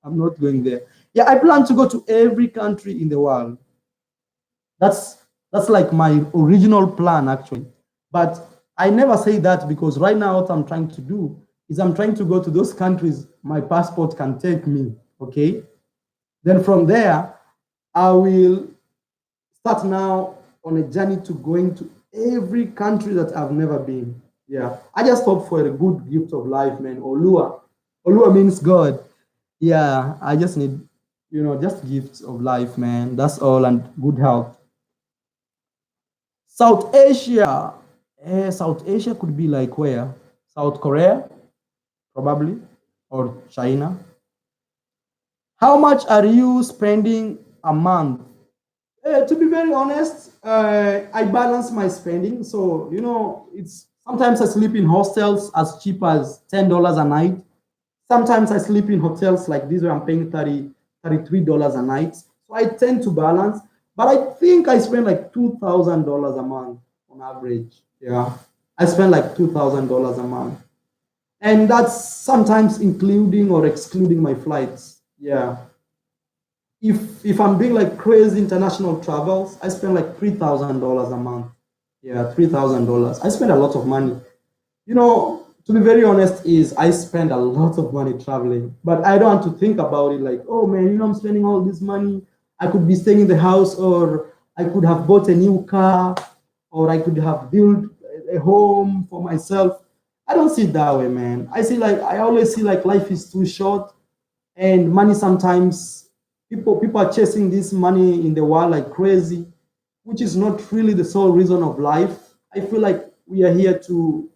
I'm not going there. Yeah, I plan to go to every country in the world. That's like my original plan, actually. But I never say that because right now what I'm trying to do is I'm trying to go to those countries my passport can take me, okay? Then from there, I will start now on a journey to going to every country that I've never been. Yeah, I just hope for a good gift of life, man. Olua. Olua means God. Yeah, I just need, just gifts of life, man. That's all, and good health. South Asia. South Asia could be like where? South Korea, probably, or China. How much are you spending a month? To be very honest, I balance my spending. So, it's sometimes I sleep in hostels as cheap as $10 a night. Sometimes I sleep in hotels like this where I'm paying $33 a night. So I tend to balance, but I think I spend like $2,000 a month on average. Yeah, I spend like $2,000 a month, and that's sometimes including or excluding my flights. Yeah, if I'm doing like crazy international travels, I spend like $3,000 a month. Yeah, $3,000. I spend a lot of money. To be very honest, is I spend a lot of money traveling, but I don't want to think about it like, oh man, I'm spending all this money. I could be staying in the house, or I could have bought a new car, or I could have built a home for myself. I don't see it that way, man. I always see like life is too short, and money sometimes people are chasing this money in the world like crazy, which is not really the sole reason of life. I feel like we are here to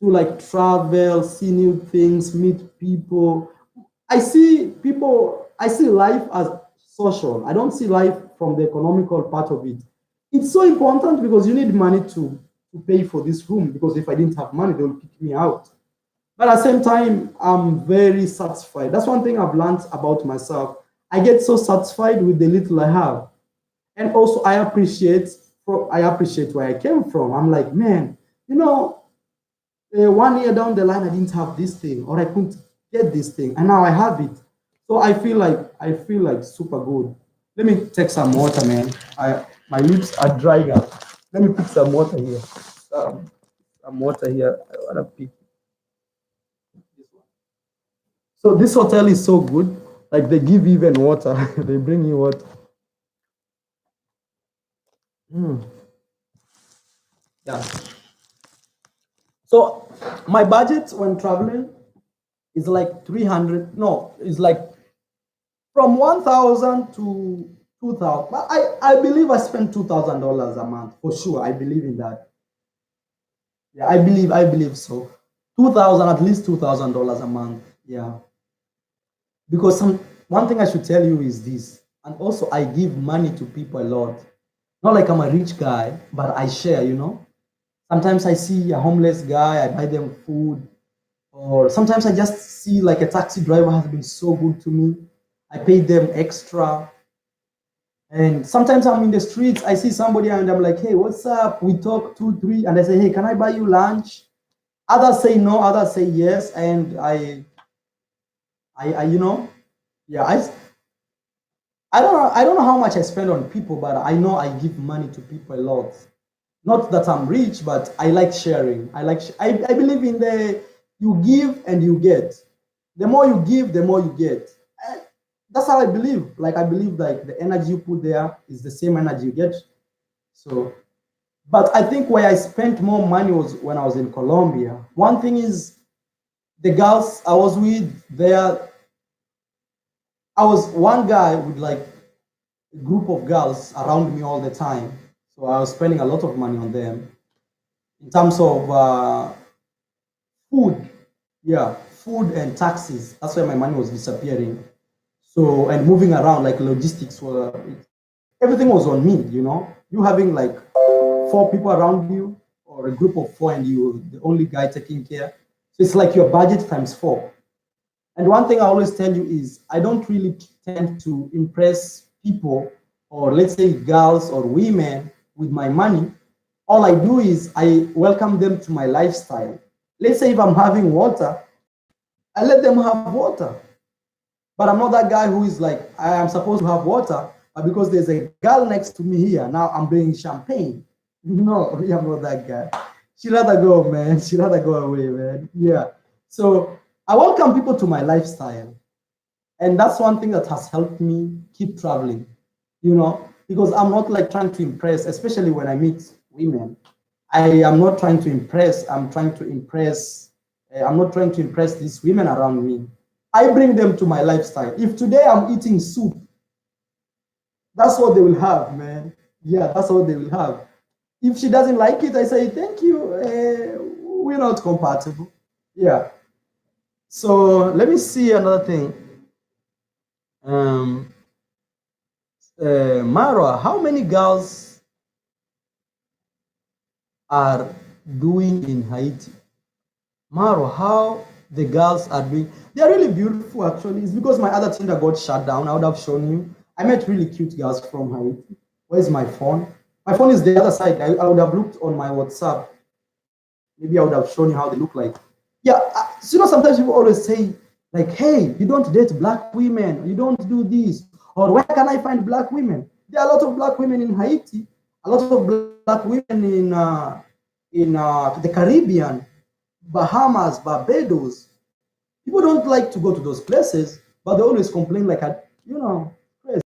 like travel, see new things, meet people. I see people, I see life as social. I don't see life from the economical part of it. It's so important because you need money to pay for this room, because if I didn't have money, they will kick me out. But at the same time, I'm very satisfied. That's one thing I've learned about myself. I get so satisfied with the little I have. And also I appreciate where I came from. I'm like, man, you know, 1 year down the line, I didn't have this thing, or I couldn't get this thing, and now I have it. So I feel like super good. Let me take some water, man. My lips are drying up. Let me pick some water here. Um, some water here. I wanna pick this one. So this hotel is so good. Like they give you even water. They bring you water. Mm, yeah. So my budget when traveling is like 300. No, it's like from 1,000 to 2,000. But I believe I spend $2,000 a month for sure. I believe in that. Yeah, I believe so. 2,000, at least $2,000 a month. Yeah, because one thing I should tell you is this, and also I give money to people a lot. Not like I'm a rich guy, but I share. Sometimes I see a homeless guy, I buy them food, or sometimes I just see like a taxi driver has been so good to me. I pay them extra. And sometimes I'm in the streets, I see somebody and I'm like, hey, what's up? We talk two, three, and I say, hey, can I buy you lunch? Others say no, others say yes, and I yeah, I don't know how much I spend on people, but I know I give money to people a lot. Not that I'm rich, but I like sharing. I believe in the you give and you get. The more you give, the more you get. That's how I believe. Like I believe like the energy you put there is the same energy you get. So, but I think where I spent more money was when I was in Colombia. One thing is the girls I was with there. I was one guy with like a group of girls around me all the time. So I was spending a lot of money on them in terms of food. Yeah, food and taxes. That's where my money was disappearing. So and moving around like logistics were everything was on me. You having like four people around you or a group of four and you the only guy taking care. So it's like your budget times four. And one thing I always tell you is I don't really tend to impress people or let's say girls or women with my money. All I do is I welcome them to my lifestyle. Let's say if I'm having water, I let them have water. But I'm not that guy who is like, I am supposed to have water, but because there's a girl next to me here, now I'm bringing champagne. No, I'm not that guy. She'd rather go, man. She'd rather go away, man. Yeah. So I welcome people to my lifestyle. And that's one thing that has helped me keep traveling, because I'm not like trying to impress, especially when I meet women. I am not trying to impress. I'm not trying to impress these women around me. I bring them to my lifestyle. If today I'm eating soup, that's what they will have, man. Yeah, that's what they will have. If she doesn't like it, I say, thank you. We're not compatible. Yeah. So let me see another thing. Um, Mara, how many girls are doing in Haiti? Maro, how the girls are doing. They are really beautiful, actually. It's because my other Tinder got shut down. I would have shown you. I met really cute girls from Haiti. Where's my phone? My phone is the other side. I would have looked on my WhatsApp. Maybe I would have shown you how they look like. Yeah, sometimes people always say, like, hey, you don't date black women. You don't do this. Or where can I find black women? There are a lot of black women in Haiti. A lot of black women in the Caribbean. Bahamas, Barbados. People don't like to go to those places, but they always complain like, crazy.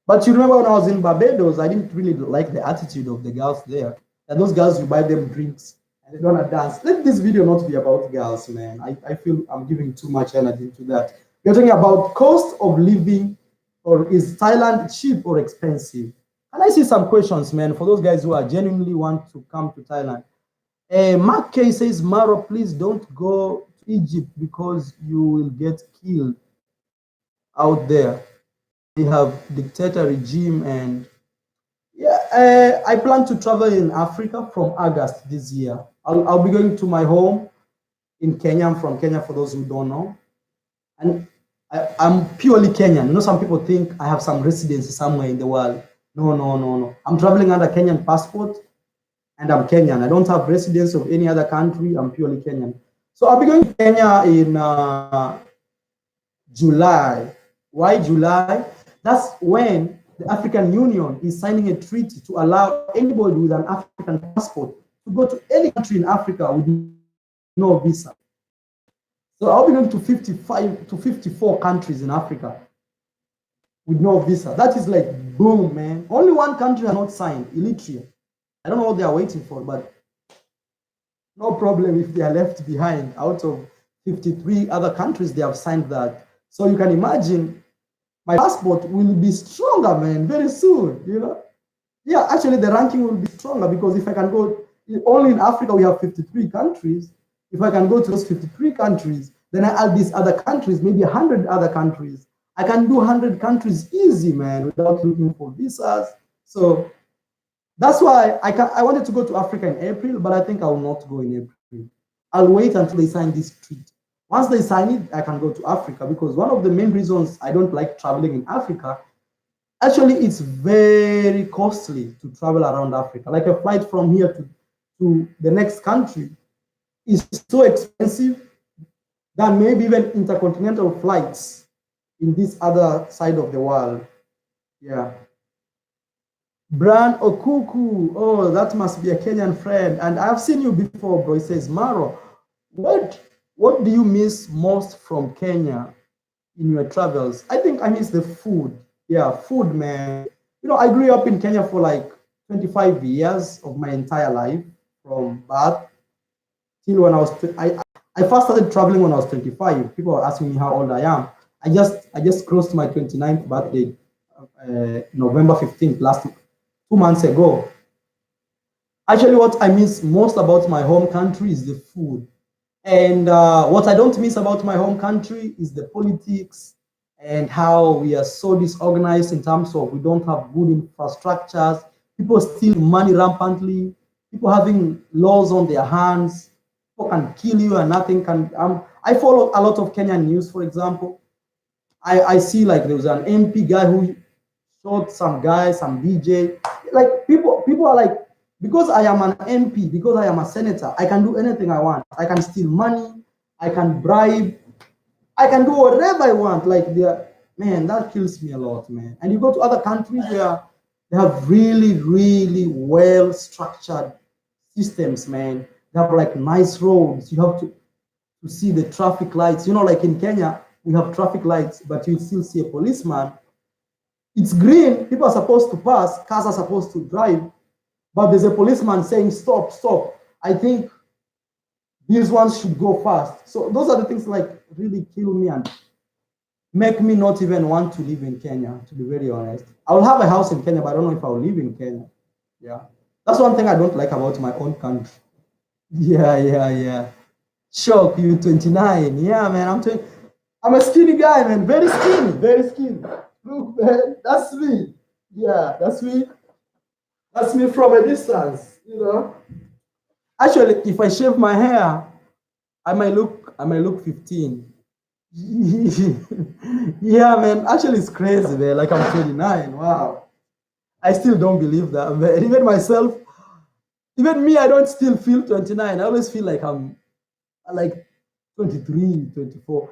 But you remember when I was in Barbados, I didn't really like the attitude of the girls there. And those girls, you buy them drinks and they don't want to dance. Let this video not be about girls, man. I feel I'm giving too much energy to that. We're talking about cost of living, or is Thailand cheap or expensive? And I see some questions, man, for those guys who are genuinely want to come to Thailand. Mark K says, Maro, please don't go to Egypt because you will get killed out there. They have dictator regime, and yeah, I plan to travel in Africa from August this year. I'll be going to my home in Kenya. I'm from Kenya, for those who don't know. And I'm purely Kenyan. You know, some people think I have some residency somewhere in the world. No, no, no, no. I'm traveling under Kenyan passport, and I'm Kenyan. I don't have residence of any other country. I'm purely Kenyan. So I'll be going to Kenya in July. Why July? That's when the African Union is signing a treaty to allow anybody with an African passport to go to any country in Africa with no visa. So I'll be going to 55 to 54 countries in Africa with no visa. That is like boom, man. Only one country has not signed, Eritrea. I don't know what they are waiting for, but no problem if they are left behind. Out of 53 other countries, they have signed that. So you can imagine my passport will be stronger, man, very soon, you know? Yeah, actually the ranking will be stronger because if I can go, only in Africa we have 53 countries. If I can go to those 53 countries, then I add these other countries, maybe 100 other countries. I can do 100 countries easy, man, without looking for visas. So that's why I wanted to go to Africa in April, but I think I will not go in April. I'll wait until they sign this treaty. Once they sign it, I can go to Africa, because one of the main reasons I don't like traveling in Africa, actually, it's very costly to travel around Africa. Like a flight from here to the next country is so expensive that maybe even intercontinental flights in this other side of the world. Yeah. Bran Okuku, oh, that must be a Kenyan friend. And I've seen you before, bro. He says, Maro, what do you miss most from Kenya in your travels? I think I miss the food. Yeah, food, man. You know, I grew up in Kenya for like 25 years of my entire life, from birth till when I first started traveling when I was 25. People are asking me how old I am. I just crossed my 29th birthday, November 15th, 2 months ago. Actually, what I miss most about my home country is the food. And what I don't miss about my home country is the politics and how we are so disorganized in terms of we don't have good infrastructures, people steal money rampantly, people having laws on their hands, people can kill you and nothing can. I follow a lot of Kenyan news, for example. I see like there was an MP guy who shot some guy, some DJ. Like people are like, because I am an MP, because I am a senator, I can do anything I want. I can steal money, I can bribe, I can do whatever I want. Like, man, that kills me a lot, man. And you go to other countries where they have really, really well structured systems, man. They have like nice roads. You have to see the traffic lights. You know, like in Kenya, we have traffic lights, but you still see a policeman. It's green, people are supposed to pass, cars are supposed to drive, but there's a policeman saying, stop, stop. I think these ones should go fast. So those are the things like really kill me and make me not even want to live in Kenya, to be very honest. I will have a house in Kenya, but I don't know if I will live in Kenya. Yeah. That's one thing I don't like about my own country. Yeah. Shock, you 29. Yeah, man, I'm a skinny guy, man. Very skinny, very skinny. Look, man, that's me. Yeah, that's me. That's me from a distance, you know. Actually, if I shave my hair, I might look 15. Yeah, man. Actually, it's crazy, man. Like I'm 29. Wow. I still don't believe that, man. Even myself, even me, I don't still feel 29. I always feel like I'm like 23, 24.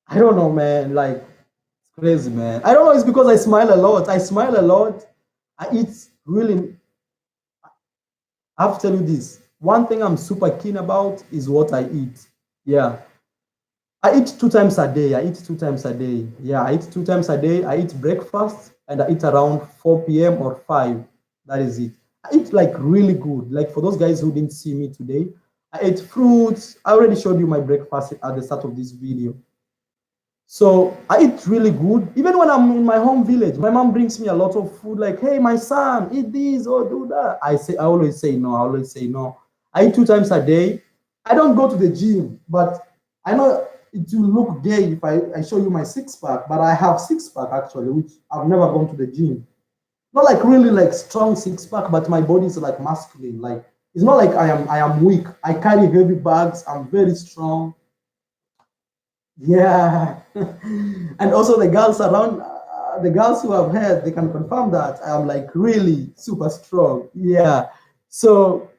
I don't know, man. Like, it's crazy, man. I don't know. It's because I smile a lot. I smile a lot. I eat really. I have to tell you this. One thing I'm super keen about is what I eat. Yeah. I eat 2 times a day. I eat 2 times a day. Yeah, I eat 2 times a day. I eat breakfast and I eat around 4 p.m. or 5. That is it. I eat like really good. Like for those guys who didn't see me today, I ate fruits. I already showed you my breakfast at the start of this video. So I eat really good. Even when I'm in my home village, my mom brings me a lot of food. Like, hey, my son, eat this or do that. I always say no. I always say no. I eat 2 times a day. I don't go to the gym, but I know it will look gay if I show you my six pack, but I have six pack actually, which I've never gone to the gym. Not like really like strong six pack, but my body is like masculine. Like it's not like I am weak. I carry heavy bags. I'm very strong. Yeah, and also the girls around, the girls who have heard, they can confirm that I am like really super strong. Yeah. So,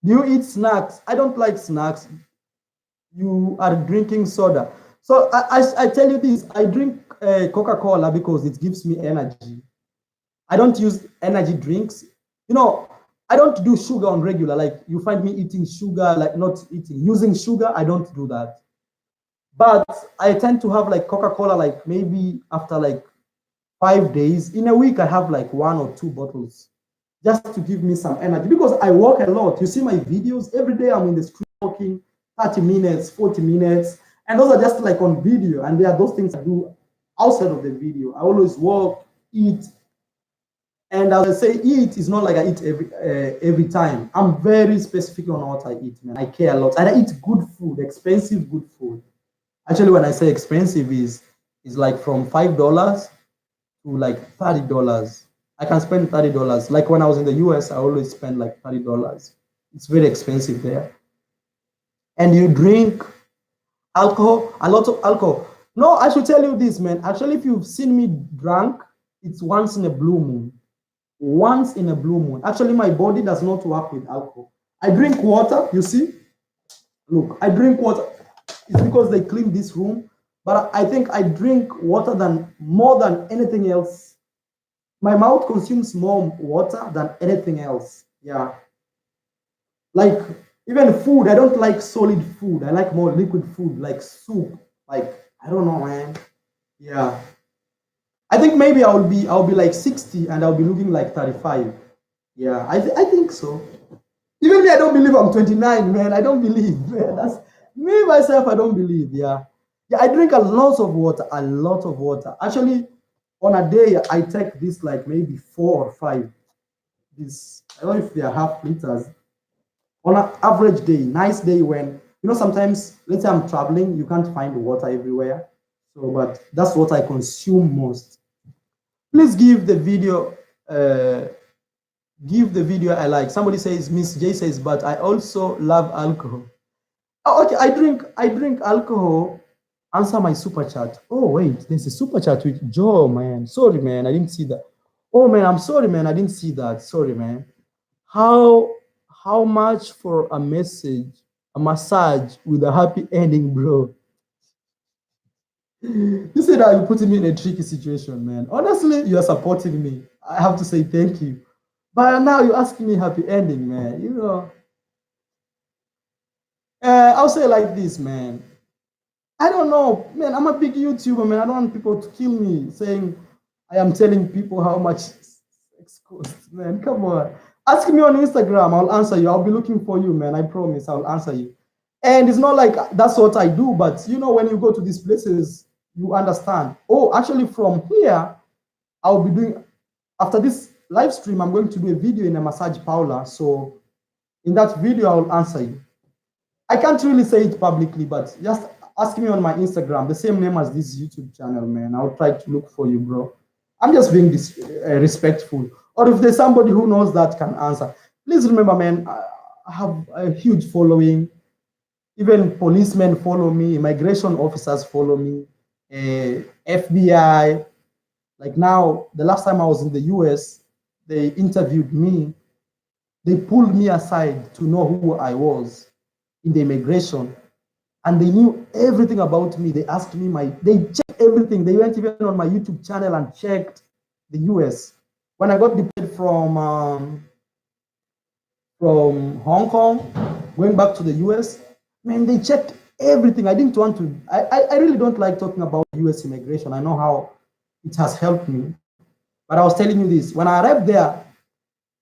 do you eat snacks? I don't like snacks. You are drinking soda. So I tell you this: I drink Coca-Cola because it gives me energy. I don't use energy drinks. You know, I don't do sugar on regular. Like you find me eating sugar, like not eating, using sugar. I don't do that. But I tend to have like Coca-Cola, like maybe after like 5 days. In a week, I have like 1 or 2 bottles just to give me some energy because I walk a lot. You see my videos every day. I'm in the street walking 30 minutes, 40 minutes, and those are just like on video. And there are those things I do outside of the video. I always walk, eat, and as I say, eat is not like I eat every time. I'm very specific on what I eat, man. I care a lot, and I eat good food, expensive good food. Actually, when I say expensive, is like from $5 to like $30. I can spend $30. Like when I was in the US, I always spend like $30. It's very expensive there. And you drink alcohol, a lot of alcohol. No, I should tell you this, man. Actually, if you've seen me drunk, it's once in a blue moon. Once in a blue moon. Actually, my body does not work with alcohol. I drink water, you see? Look, I drink water. It's because they clean this room, but I think I drink water than more than anything else. My mouth consumes more water than anything else. Yeah. Like even food, I don't like solid food. I like more liquid food, like soup. Like I don't know, man. Yeah. I think maybe I'll be like 60 and I'll be looking like 35. Yeah, I think so. Even me, I don't believe I'm 29, man. I don't believe, man. That's me myself, I don't believe. Yeah. Yeah, I drink a lot of water, a lot of water. Actually, on a day, I take this like maybe 4 or 5. This I don't know if they are half liters. On an average day, nice day when sometimes let's say I'm traveling, you can't find water everywhere. So, but that's what I consume most. Please give the video a like. Somebody says, Miss J says, but I also love alcohol. Oh, okay, I drink alcohol. Answer my super chat. Oh, wait, there's a super chat with Joe, man. Sorry, man, I didn't see that. Oh man, I'm sorry, man. I didn't see that. Sorry, man. How how much for a massage with a happy ending, bro? You said that you putting me in a tricky situation, man. Honestly, you're supporting me. I have to say thank you. But now you're asking me happy ending, man. I'll say like this, man. I don't know, man. I'm a big YouTuber, man. I don't want people to kill me saying I am telling people how much sex costs, man. Come on. Ask me on Instagram. I'll answer you. I'll be looking for you, man. I promise I'll answer you. And it's not like that's what I do, but when you go to these places, you understand. Oh, actually, from here, I'll be doing after this live stream, I'm going to do a video in a massage parlor. So in that video, I'll answer you. I can't really say it publicly, but just ask me on my Instagram, the same name as this YouTube channel, man. I'll try to look for you, bro. I'm just being respectful. Or if there's somebody who knows that can answer, please remember, man, I have a huge following. Even policemen follow me, immigration officers follow me, FBI. Like now, the last time I was in the US, they interviewed me. They pulled me aside to know who I was in the immigration, and they knew everything about me. They asked me they checked everything. They went even on my YouTube channel and checked the US. When I got deported from Hong Kong, going back to the US, man, they checked everything. I didn't want to. I really don't like talking about US immigration. I know how it has helped me, but I was telling you this. When I arrived there,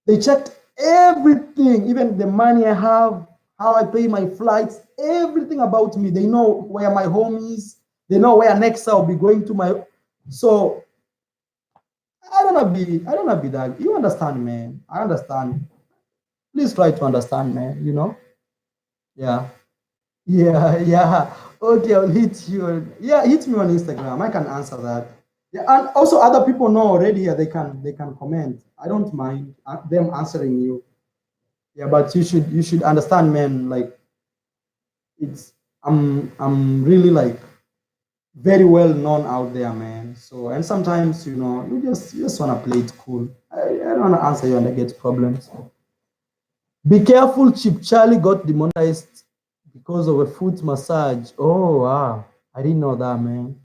they checked everything, even the money I have, how I pay my flights, everything about me. They know where my home is. They know where next I'll be going to my. So I don't know be that. You understand, man. I understand. Please try to understand, man. Yeah. Yeah. Okay, I'll hit you. Yeah, hit me on Instagram. I can answer that. Yeah, and also other people know already here. They can comment. I don't mind them answering you. Yeah, but you should understand, man. Like it's I'm really like very well known out there, man. So and sometimes you just wanna play it cool. I don't wanna answer you and I get problems. Be careful, Chip Charlie got demonetized because of a foot massage. Oh wow, I didn't know that, man.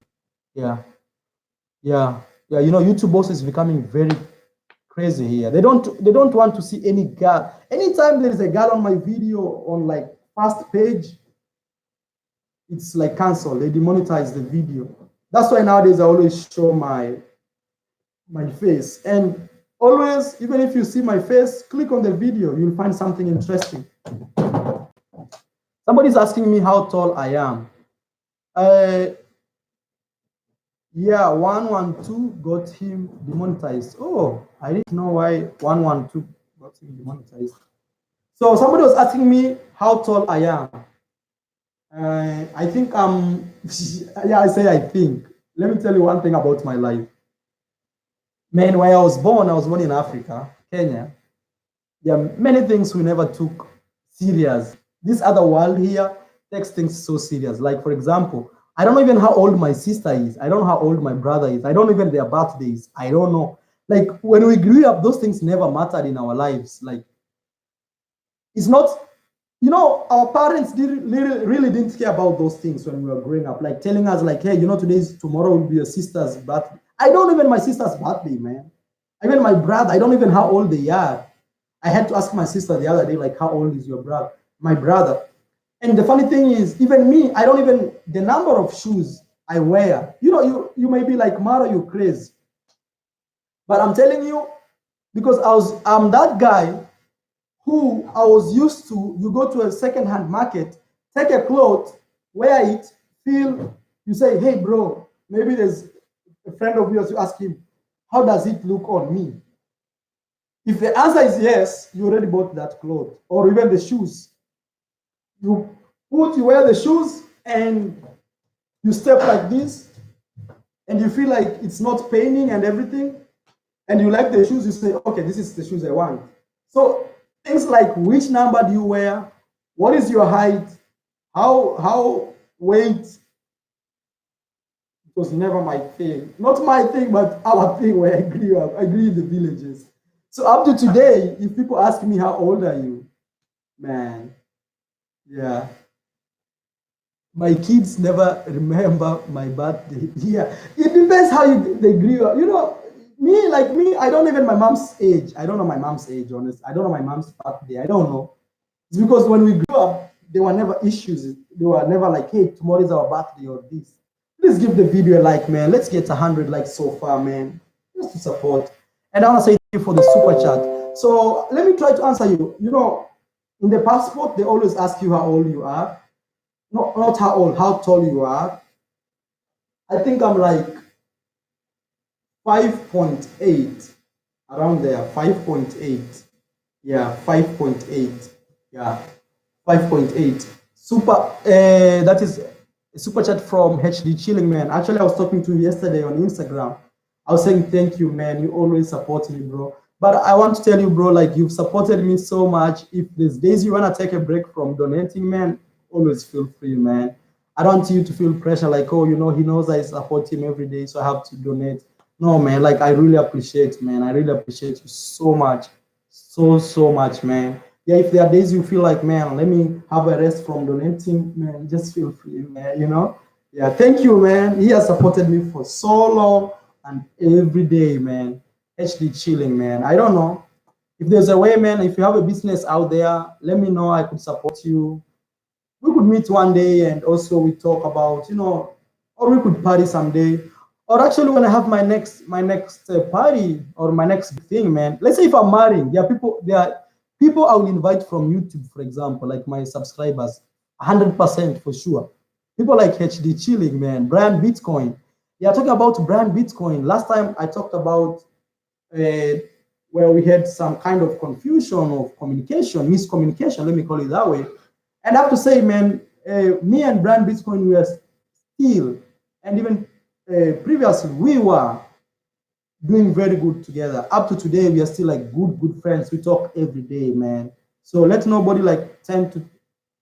Yeah, yeah. YouTube also is becoming very crazy here. They don't want to see any girl. Anytime there is a girl on my video on like first page, it's like cancel. They demonetize the video. That's why nowadays I always show my face. And always, even if you see my face, click on the video, you'll find something interesting. Somebody's asking me how tall I am. Uh, yeah, 112 got him demonetized. Oh, I didn't know why 112 got him demonetized. So somebody was asking me how tall I am. I think yeah, I say I think. Let me tell you one thing about my life. Man, when I was born in Africa, Kenya. There are many things we never took serious. This other world here takes things so serious. Like, for example, I don't know even how old my sister is. I don't know how old my brother is. I don't know even their birthdays. I don't know. Like, when we grew up, those things never mattered in our lives. Like, it's not, our parents really didn't care about those things when we were growing up. Like, telling us, like, hey, tomorrow will be your sister's birthday. I don't even my sister's birthday, man. Even my brother, I don't even how old they are. I had to ask my sister the other day, like, how old is your brother? My brother. And the funny thing is, even me, I don't even, the number of shoes I wear, you may be like, Mara, you crazy. But I'm telling you, because I'm that guy who I was used to, you go to a second-hand market, take a cloth, wear it, feel, you say, hey, bro, maybe there's a friend of yours, you ask him, how does it look on me? If the answer is yes, you already bought that cloth or even the shoes. You wear the shoes and you step like this and you feel like it's not paining and everything. And you like the shoes, you say, okay, this is the shoes I want. So things like which number do you wear? What is your height? How weight? It was never my thing. Not my thing, but our thing where I grew up. I grew in the villages. So up to today, if people ask me how old are you, man, yeah. My kids never remember my birthday. Yeah. It depends how they grew up. Me, I don't even my mom's age. I don't know my mom's age, honest. I don't know my mom's birthday. I don't know. It's because when we grew up, there were never issues. They were never like, hey, tomorrow is our birthday or this. Please give the video a like, man. Let's get 100 likes so far, man. Just to support. And I want to say thank you for the super chat. So let me try to answer you. In the passport, they always ask you how old you are. Not how old, how tall you are. I think I'm like 5.8, around there, 5.8. Yeah, 5.8. Yeah, 5.8. That is a super chat from HD Chilling, man. Actually, I was talking to you yesterday on Instagram. I was saying thank you, man. You always support me, bro. But I want to tell you, bro, like you've supported me so much. If there's days you wanna take a break from donating, man, always feel free, man. I don't want you to feel pressure like, oh, he knows I support him every day, so I have to donate. No, man, like I really appreciate, man. I really appreciate you so much. So much, man. Yeah, if there are days you feel like, man, let me have a rest from donating, man, just feel free, man. Yeah, thank you, man. He has supported me for so long and every day, man. HD Chilling, man. I don't know. If there's a way, man, if you have a business out there, let me know. I could support you. We could meet one day and also we talk about, or we could party someday. Or actually, when I have my next party or my next thing, man. Let's say if I'm marrying, there are people I will invite from YouTube, for example, like my subscribers, 100% for sure. People like HD Chilling, man, Brian Bitcoin. Yeah, talking about Brian Bitcoin. Last time I talked about uh, where we had some kind of confusion of communication, miscommunication, let me call it that way. And I have to say, man, Me and Brand Bitcoin were still, and even previously, we were doing very good together. Up to today, we are still like good friends. We talk every day, man. So let nobody like tend to,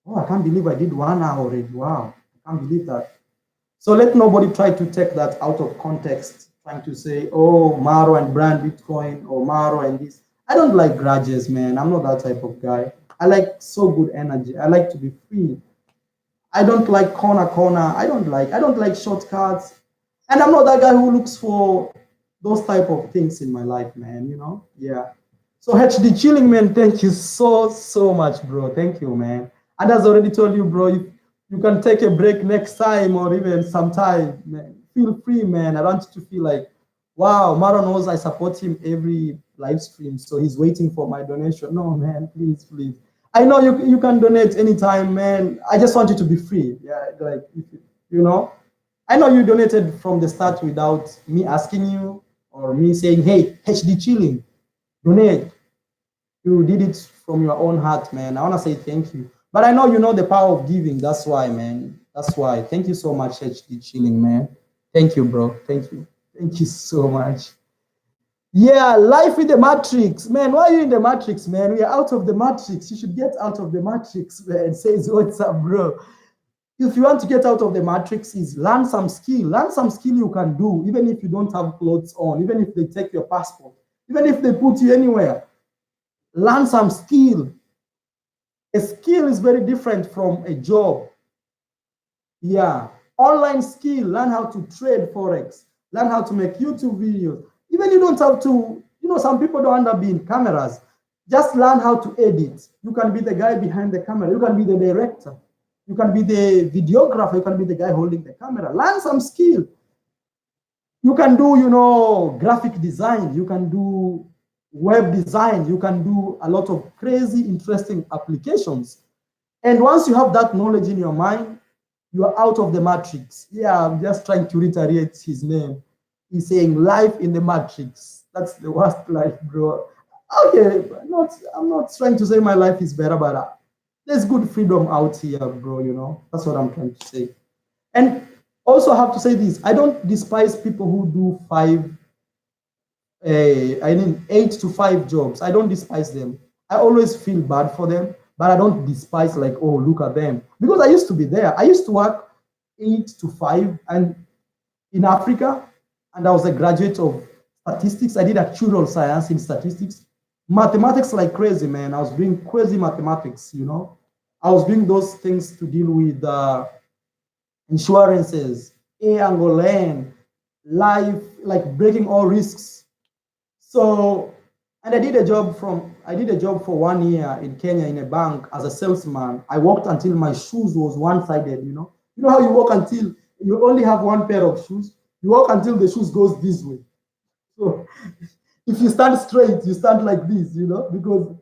oh, I can't believe I did 1 hour already. Wow, I can't believe that. So let nobody try to take that out of context, trying to say, oh, Maro and Brand Bitcoin or Maro and this. I don't like grudges, man. I'm not that type of guy. I like so good energy. I like to be free. I don't like corner. I don't like shortcuts. And I'm not that guy who looks for those type of things in my life, man, you know? Yeah. So HD chilling, man, thank you so much, bro. Thank you, man. And as I already told you, bro, you can take a break next time or even sometime, man. Feel free, man. I want you to feel like, wow, Maro knows I support him every live stream, so he's waiting for my donation. No, man, please. I know you can donate anytime, man. I just want you to be free. Yeah, like, you know. I know you donated from the start without me asking you or me saying, hey, HD chilling, donate. You did it from your own heart, man. I want to say thank you. But I know you know the power of giving. That's why, man. That's why. Thank you so much, HD chilling, man. Thank you, bro. Thank you. Thank you so much. Yeah, life in the matrix, man. Why are you in the matrix, man? We are out of the matrix. You should get out of the matrix, man. Says what's up, bro. If you want to get out of the matrix, is learn some skill. Learn some skill you can do, even if you don't have clothes on, even if they take your passport, even if they put you anywhere. Learn some skill. A skill is very different from a job. Yeah. Online skill, learn how to trade Forex, learn how to make YouTube videos. Even you don't have to, you know, some people don't end up being cameras. Just learn how to edit. You can be the guy behind the camera. You can be the director. You can be the videographer. You can be the guy holding the camera. Learn some skill. You can do, you know, graphic design. You can do web design. You can do a lot of crazy, interesting applications. And once you have that knowledge in your mind, you are out of the matrix. Yeah, I'm just trying to reiterate his name. He's saying life in the matrix. That's the worst life, bro. Okay, I'm not trying to say my life is better, but there's good freedom out here, bro, you know. That's what I'm trying to say. And also I have to say this, I don't despise people who do 8 to 5 jobs. I don't despise them. I always feel bad for them, but I don't despise like, oh, look at them. Because I used to be there. I used to work 8 to 5 and in Africa, and I was a graduate of statistics. I did actuarial science in statistics. Mathematics like crazy, man. I was doing crazy mathematics, you know. I was doing those things to deal with insurances, Angolan, life, like breaking all risks. So, and I did a job for 1 year in Kenya in a bank as a salesman. I worked until my shoes was one-sided, you know. You know how you walk until you only have one pair of shoes? You walk until the shoes goes this way. So if you stand straight, you stand like this, you know, because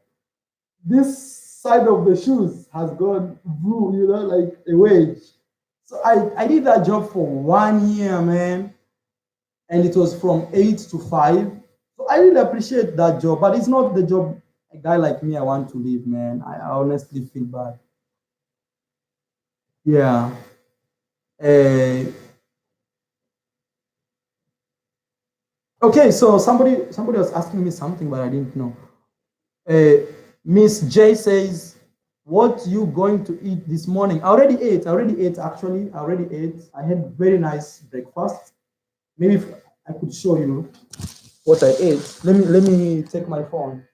this side of the shoes has gone blue, you know, like a wedge. So I did that job for 1 year, man. And it was from 8 to 5. So I really appreciate that job, but it's not the job a guy like me I want to leave, man. I honestly feel bad. Yeah. Uh, okay, so somebody was asking me something, but I didn't know. Miss J says, what you going to eat this morning? I already ate actually. I already ate. I had very nice breakfast. Maybe if I could show you what I ate. Let me take my phone.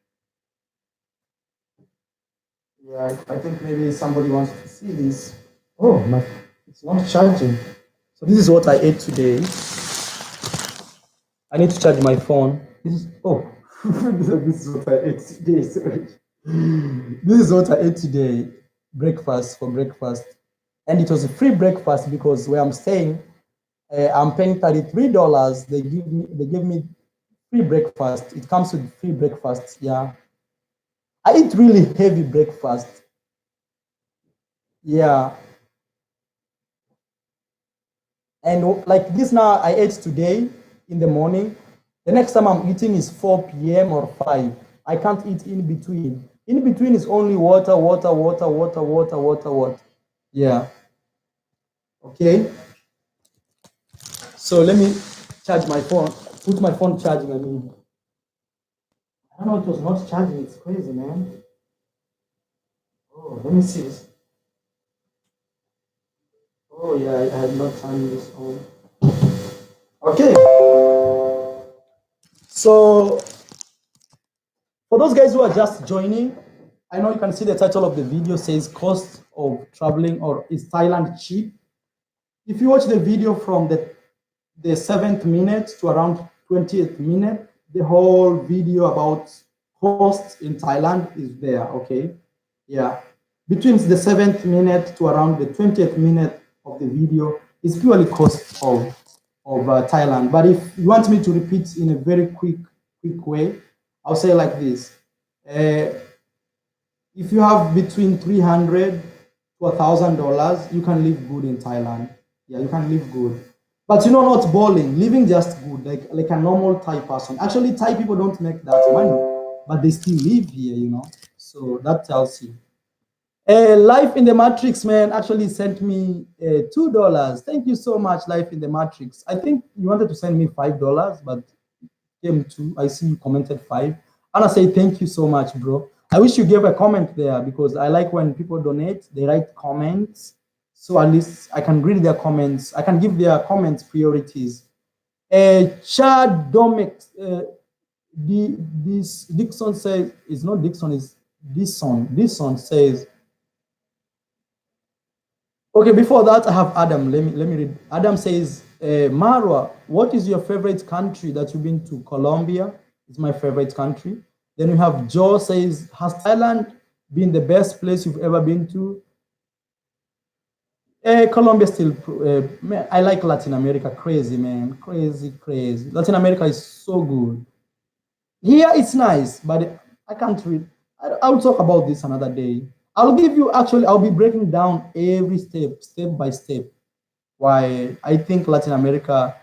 Yeah, I think maybe somebody wants to see this. Oh my, it's not charging. So this is what I ate today. I need to charge my phone. This is what I ate today. Sorry. This is what I ate today. Breakfast for breakfast, and it was a free breakfast because where I'm staying, I'm paying $33. They give me free breakfast. It comes with free breakfast. Yeah, I eat really heavy breakfast. Yeah, and like this now, I ate today in the morning. The next time I'm eating is 4 p.m. or 5. I can't eat in between. In between is only water. Yeah. Okay. So let me charge my phone. Put my phone charging. I mean, I don't know. It was not charging. It's crazy, man. Oh, let me see this. Oh yeah, I had not turned this on. Okay. So for those guys who are just joining, I know you can see the title of the video says cost of traveling or is Thailand cheap? If you watch the video from the 7th minute to around 20th minute, the whole video about costs in Thailand is there, okay? Yeah. Between the 7th minute to around the 20th minute of the video is purely cost of Thailand. But if you want me to repeat in a very quick way, I'll say like this. If you have between 300 to $1,000, you can live good in Thailand. Yeah, you can live good. But not balling, living just good, like a normal Thai person. Actually, Thai people don't make that money, but they still live here. So that tells you. Life in the Matrix, man, actually sent me $2. Thank you so much, Life in the Matrix. I think you wanted to send me $5, but came to. I see you commented 5. And I say thank you so much, bro. I wish you gave a comment there because I like when people donate, they write comments. So at least I can read their comments. I can give their comments priorities. Chad Domex, this Dixon says, it's not Dixon, it's Dixon. Dixon says, okay, before that, I have Adam. Let me read. Adam says, Marwa, what is your favorite country that you've been to? Colombia is my favorite country. Then we have Joe says, has Thailand been the best place you've ever been to? Colombia still, man, I like Latin America. Crazy, man. Crazy, crazy. Latin America is so good. Here it's nice, but I can't read. I'll talk about this another day. I'll give you, actually, I'll be breaking down every step by step, why I think Latin America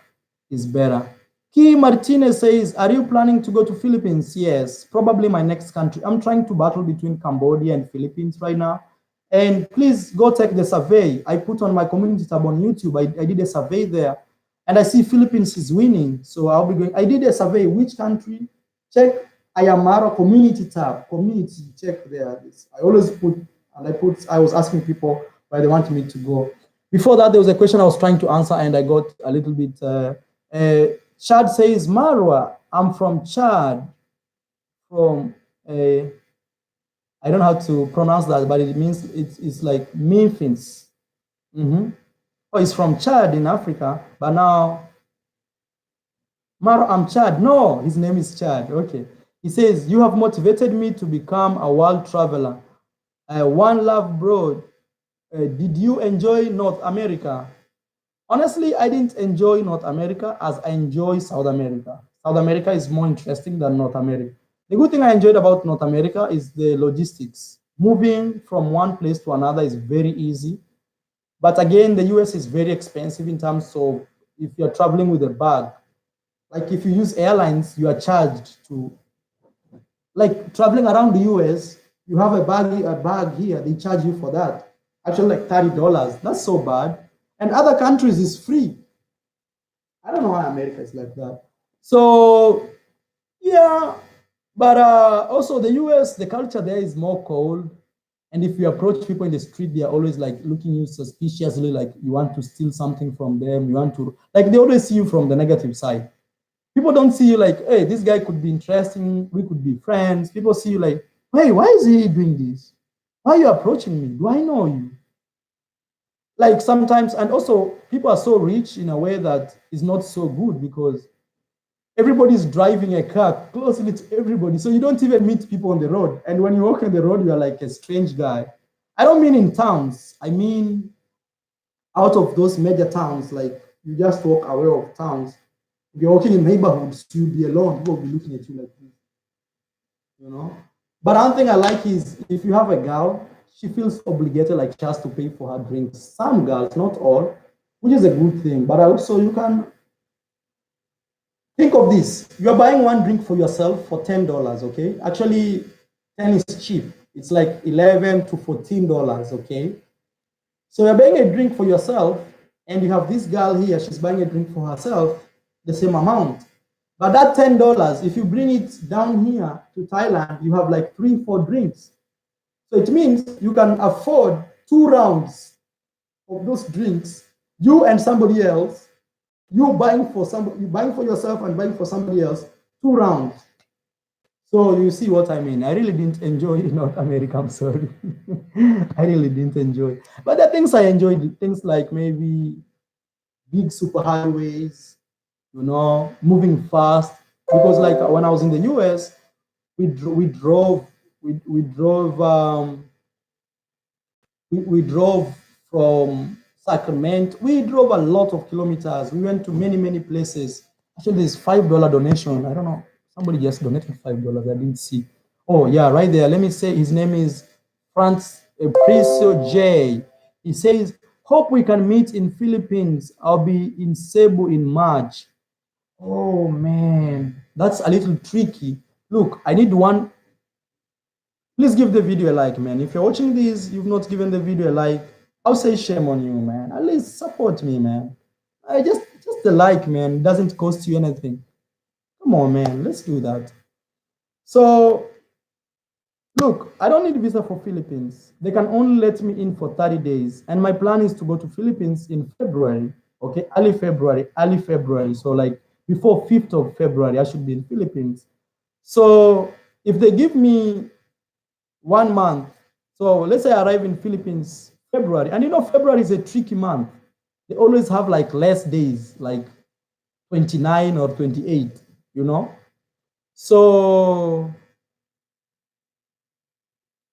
is better. Key Martinez says, are you planning to go to Philippines? Yes, probably my next country. I'm trying to battle between Cambodia and Philippines right now. And please go take the survey. I put on my community tab on YouTube. I did a survey there, and I see Philippines is winning. So I'll be going. I did a survey. Which country? Check Ayamara community tab. Community, check there. I always put, and I was asking people where they want me to go. Before that, there was a question I was trying to answer, and I got a little bit. Chad says, Marwa, I'm from Chad. From I don't know how to pronounce that, but it means it's like Memphis. Oh, he's from Chad in Africa, but now Marwa, I'm Chad. No, his name is Chad. Okay. He says, you have motivated me to become a world traveler. One love, bro. Did you enjoy North America? Honestly, I didn't enjoy North America as I enjoy South America. South America is more interesting than North America. The good thing I enjoyed about North America is the logistics. Moving from one place to another is very easy. But again, the US is very expensive in terms of if you're traveling with a bag. Like if you use airlines, you are charged to, like traveling around the US, you have a bag here, they charge you for that. Actually, like $30. That's so bad. And other countries is free. I don't know why America is like that. So yeah, but also the US, the culture there is more cold. And if you approach people in the street, they are always like looking you suspiciously, like you want to steal something from them. You want to, like, they always see you from the negative side. People don't see you like, hey, this guy could be interesting. We could be friends. People see you like, hey, why is he doing this? Why are you approaching me? Do I know you? Like sometimes, and also people are so rich in a way that is not so good because everybody's driving a car closely to everybody. So you don't even meet people on the road. And when you walk on the road, you are like a strange guy. I don't mean in towns. I mean out of those major towns, like you just walk away of towns. If you're walking in neighborhoods, you'll be alone. People will be looking at you like this. But one thing I like is if you have a girl, she feels obligated, like she has to pay for her drinks. Some girls, not all, which is a good thing. But also you can think of this. You're buying one drink for yourself for $10, okay? Actually, 10 is cheap. It's like $11 to $14, okay? So you're buying a drink for yourself, and you have this girl here, she's buying a drink for herself, the same amount. But that $10, if you bring it down here to Thailand, you have like 3, 4 drinks. So it means you can afford 2 rounds of those drinks, you and somebody else, you buying for somebody, you buying for yourself and buying for somebody else, 2 rounds. So you see what I mean. I really didn't enjoy North America. I'm sorry. I really didn't enjoy. But the things I enjoyed, things like maybe big superhighways, you know, moving fast. Because like when I was in the US, we drove we drove from Sacramento. We drove a lot of kilometers. We went to many places. Actually, there's $5 donation. I don't know. Somebody just donated $5. I didn't see. Oh yeah, right there. Let me say his name is France Precio J. He says, "Hope we can meet in Philippines. I'll be in Cebu in March." Oh man, that's a little tricky. Look, I need one. Please give the video a like, man. If you're watching this, you've not given the video a like, I'll say shame on you, man. At least support me, man. I just the like, man. It doesn't cost you anything. Come on, man. Let's do that. So, look, I don't need a visa for Philippines. They can only let me in for 30 days. And my plan is to go to Philippines in February. Okay, early February. So like before 5th of February, I should be in Philippines. So if they give me 1 month. So let's say I arrive in Philippines February, and you know February is a tricky month. They always have like less days, like 29 or 28, you know. So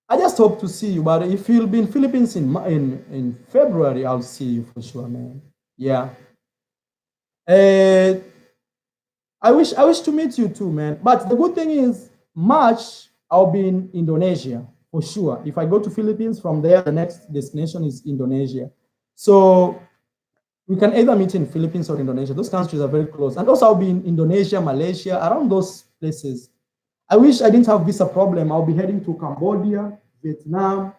I just hope to see you. But if you'll be in Philippines in February, I'll see you for sure, man. Yeah. Uh, I wish to meet you too, man. But the good thing is March I'll be in Indonesia for sure. If I go to Philippines, from there the next destination is Indonesia. So we can either meet in Philippines or Indonesia. Those countries are very close. And also I'll be in Indonesia, Malaysia, around those places. I wish I didn't have visa problem. I'll be heading to Cambodia, Vietnam,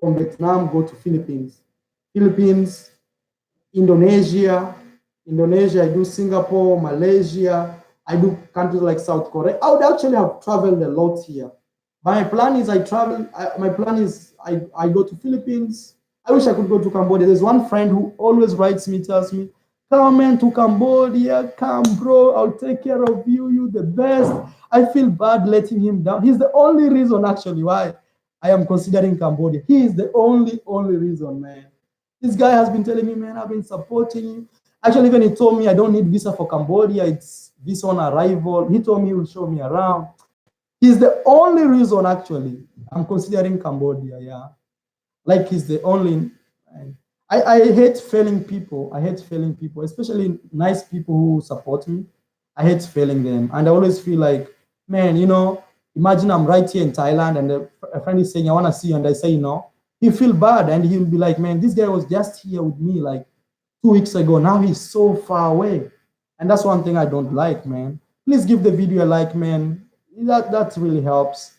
from Vietnam go to Philippines. Philippines, Indonesia, I do Singapore, Malaysia, I do countries like South Korea. I would actually have traveled a lot here. My plan is I go to Philippines. I wish I could go to Cambodia. There's one friend who always writes me, tells me, "Come man to Cambodia, come bro, I'll take care of you, you the best." I feel bad letting him down. He's the only reason actually why I am considering Cambodia. He is the only reason, man. This guy has been telling me, man, I've been supporting you. Actually, even he told me I don't need visa for Cambodia. It's visa on arrival. He told me he will show me around. He's the only reason, actually, I'm considering Cambodia, yeah. Like he's the only. I hate failing people. I hate failing people, especially nice people who support me. I hate failing them. And I always feel like, man, you know, imagine I'm right here in Thailand and a friend is saying, I want to see you. And I say, no. He'll feel bad and he'll be like, man, this guy was just here with me like 2 weeks ago. Now he's so far away. And that's one thing I don't like, man. Please give the video a like, man. That really helps.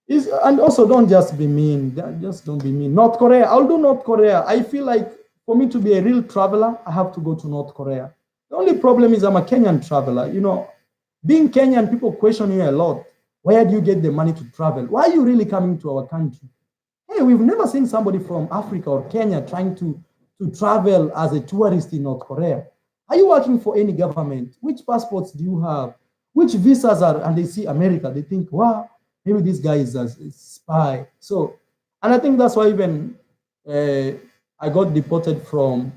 And also don't just be mean. Just don't be mean. North Korea, I'll do North Korea. I feel like for me to be a real traveler, I have to go to North Korea. The only problem is I'm a Kenyan traveler. You know, being Kenyan, people question you a lot. Where do you get the money to travel? Why are you really coming to our country? Hey, we've never seen somebody from Africa or Kenya trying to travel as a tourist in North Korea. Are you working for any government? Which passports do you have? Which visas are, and they see America, they think, wow, maybe this guy is a spy. So, and I think that's why even I got deported from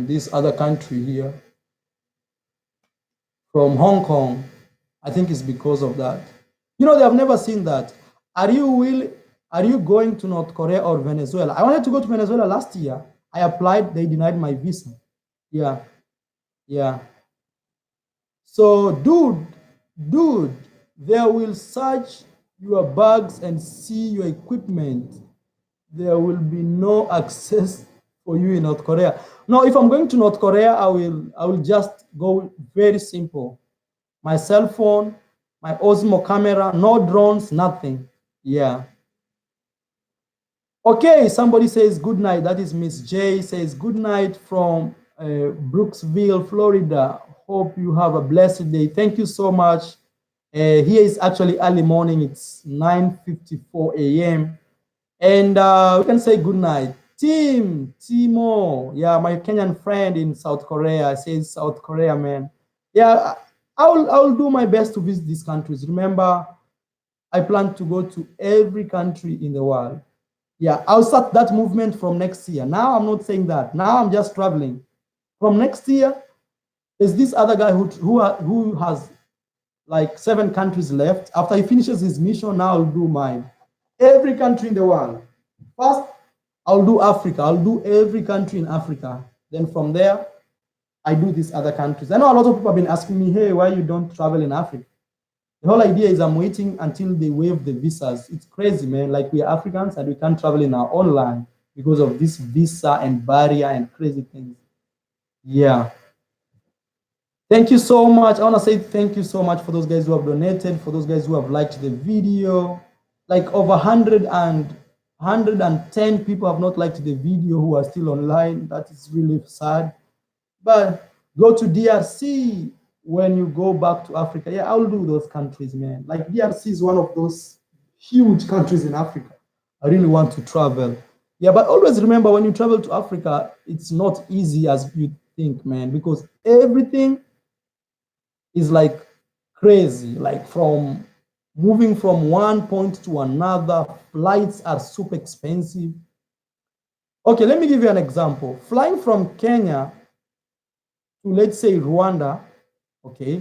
this other country here, from Hong Kong. I think it's because of that. You know, they have never seen that. Are you going to North Korea or Venezuela? I wanted to go to Venezuela last year. I applied, they denied my visa. Yeah. So, dude, they will search your bags and see your equipment. There will be no access for you in North Korea. Now, if I'm going to North Korea, I will just go very simple. My cell phone, my Osmo camera, no drones, nothing. Yeah. Okay, somebody says good night. That is Miss J says good night from Brooksville, Florida. Hope you have a blessed day. Thank you so much. Here is actually early morning. It's 9:54 a.m. And we can say good night. Timo, yeah, my Kenyan friend in South Korea says South Korea, man. Yeah, I'll do my best to visit these countries. Remember, I plan to go to every country in the world. Yeah, I'll start that movement from next year. Now I'm not saying that. Now I'm just traveling. From next year, there's this other guy who has like 7 countries left. After he finishes his mission, now I'll do mine. Every country in the world. First, I'll do Africa. I'll do every country in Africa. Then from there, I do these other countries. I know a lot of people have been asking me, hey, why you don't travel in Africa? The whole idea is I'm waiting until they waive the visas. It's crazy, man. Like we are Africans and we can't travel in our own land because of this visa and barrier and crazy things. Yeah. Thank you so much. I want to say thank you so much for those guys who have donated, for those guys who have liked the video. Like over 110 people have not liked the video who are still online. That is really sad. But go to DRC when you go back to Africa. Yeah, I'll do those countries, man. Like DRC is one of those huge countries in Africa. I really want to travel. Yeah, but always remember when you travel to Africa, it's not easy as you think, man, because everything is like crazy. Like from moving from one point to another, flights are super expensive. Okay, let me give you an example. Flying from Kenya to, let's say, Rwanda, okay,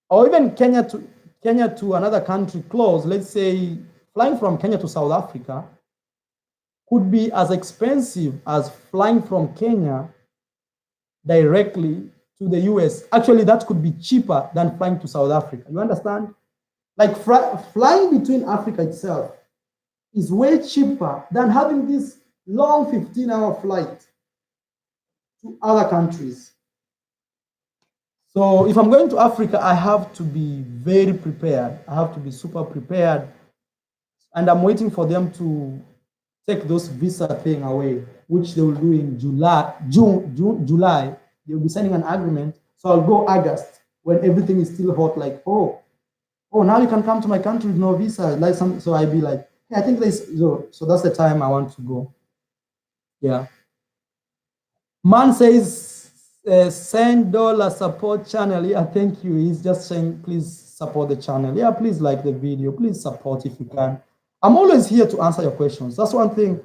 or even Kenya to another country close, let's say flying from Kenya to South Africa could be as expensive as flying from Kenya directly to the US. Actually, that could be cheaper than flying to South Africa. You understand? Like flying between Africa itself is way cheaper than having this long 15-hour flight to other countries. So if I'm going to Africa, I have to be very prepared. I have to be super prepared. And I'm waiting for them to take those visa thing away, which they will do in July. They'll be signing an agreement. So I'll go August when everything is still hot, like, oh, now you can come to my country with no visa. Like so I'll be like, hey, I think so that's the time I want to go. Yeah. Man says, send dollar support channel. Yeah, thank you. He's just saying, please support the channel. Yeah, please like the video. Please support if you can. I'm always here to answer your questions. That's one thing.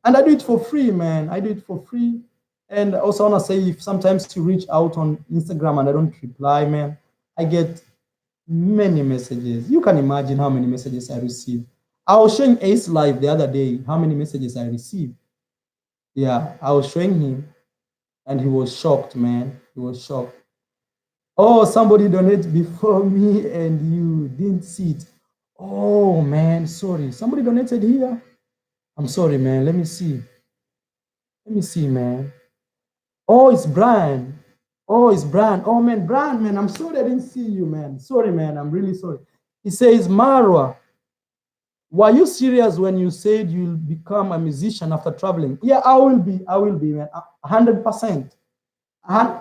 And I do it for free, man. I do it for free. And also, I want to say, if sometimes you reach out on Instagram and I don't reply, man, I get many messages. You can imagine how many messages I receive. I was showing Ace Live the other day how many messages I received. Yeah, I was showing him and he was shocked, man. He was shocked. Oh, somebody donated before me and you didn't see it. Oh, man, sorry. Somebody donated here. I'm sorry, man. Let me see. Let me see, man. Oh, it's Brian. Oh, it's Brian. Oh, man, Brian, man. I'm sorry I didn't see you, man. Sorry, man. I'm really sorry. He says, Marwa, were you serious when you said you'll become a musician after traveling? Yeah, I will be, man. 100%. And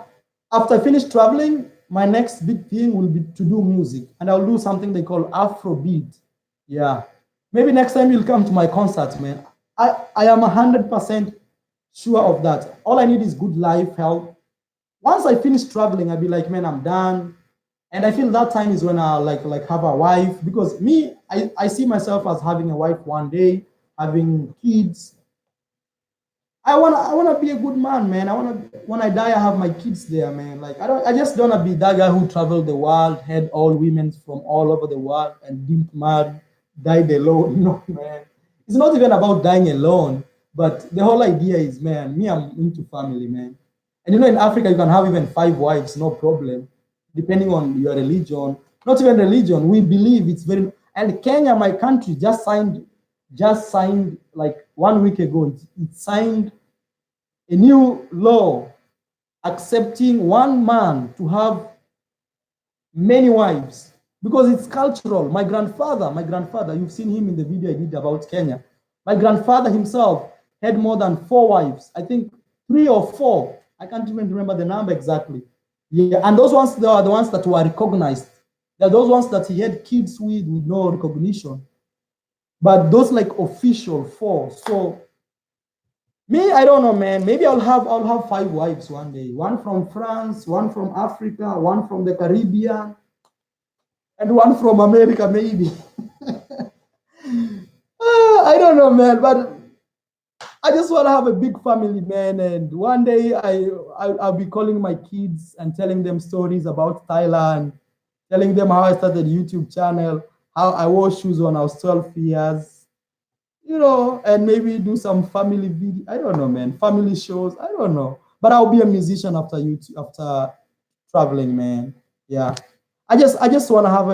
after I finish traveling, my next big thing will be to do music. And I'll do something they call Afrobeat. Yeah. Maybe next time you'll come to my concert, man. I am 100% sure of that. All I need is good life, health. Once I finish traveling, I'll be like, man, I'm done. And I feel that time is when I like have a wife, because me, I see myself as having a wife one day, having kids. I wanna be a good man, man. When I die, I have my kids there, man. Like I just don't wanna be that guy who traveled the world, had all women from all over the world and didn't marry, died alone. No, man. It's not even about dying alone, but the whole idea is, man, me, I'm into family, man. And in Africa, you can have even 5 wives, no problem, depending on your religion. Not even religion, we believe it's very. And Kenya, my country, just signed like 1 week ago. It signed a new law accepting one man to have many wives because it's cultural. My grandfather, you've seen him in the video I did about Kenya. My grandfather himself had more than 4 wives. I think 3 or 4. I can't even remember the number exactly. Yeah, and those ones, they are the ones that were recognized. They're those ones that he had kids with no recognition. But those like official 4. So me, I don't know, man. Maybe I'll have 5 wives one day. One from France, one from Africa, one from the Caribbean, and one from America, maybe. I don't know, man. But I just want to have a big family, man. And one day I'll be calling my kids and telling them stories about Thailand, telling them how I started a YouTube channel, how I wore shoes when I was 12 years, and maybe do some family video. I don't know, man. Family shows. I don't know. But I'll be a musician after YouTube, after traveling, man. Yeah. I just want to have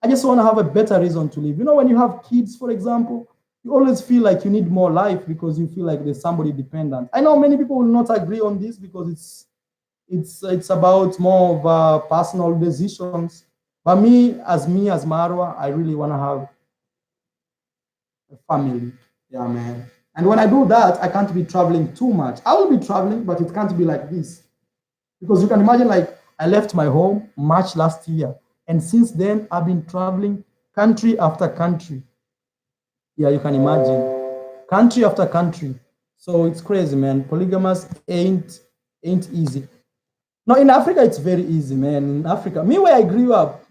I just want to have a better reason to live. When you have kids, for example, you always feel like you need more life because you feel like there's somebody dependent. I know many people will not agree on this because it's about more of personal decisions. But me as Marwa, I really want to have a family. Yeah, man. And when I do that, I can't be traveling too much. I will be traveling, but it can't be like this. Because you can imagine, like, I left my home March last year. And since then, I've been traveling country after country. Yeah, you can imagine. Country after country. So it's crazy, man. Polygamous ain't easy. No, in Africa, it's very easy, man. In Africa, me where I grew up,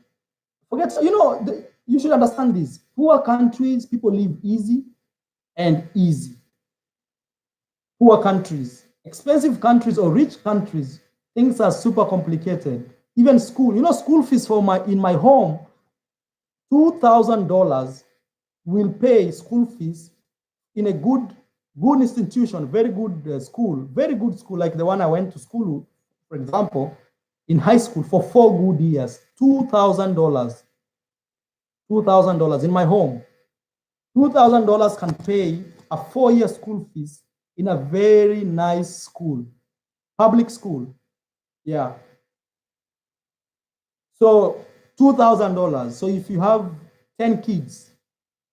you should understand this. Poor countries, people live easy and easy. Poor countries, expensive countries or rich countries, things are super complicated. Even school, school fees in my home, $2,000 will pay school fees in a good institution, very good school, like the one I went to school, for example, in high school for 4 good years. $2,000, $2,000 in my home. $2,000 can pay a 4-year school fees in a very nice school, public school. Yeah. So $2,000. So if you have 10 kids,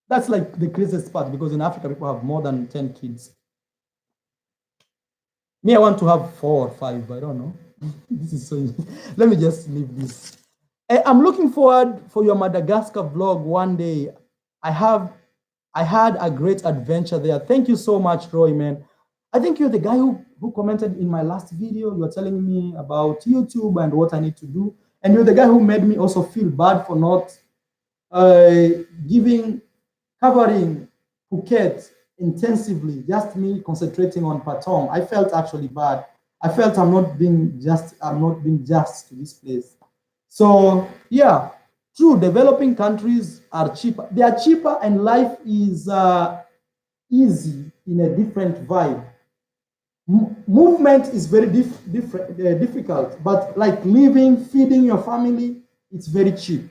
that's like the craziest part because in Africa, people have more than 10 kids. Me, I want to have 4 or 5. I don't know. This is so. Let me just leave this. I'm looking forward for your Madagascar vlog one day. I had a great adventure there. Thank you so much, Roy, man. I think you're the guy who commented in my last video. You were telling me about YouTube and what I need to do. And you're the guy who made me also feel bad for not covering Phuket intensively, just me concentrating on Patong. I felt actually bad. I felt I'm not being just to this place. So yeah, true, developing countries are cheaper. They are cheaper and life is easy in a different vibe. Movement is very difficult, but like living, feeding your family, it's very cheap.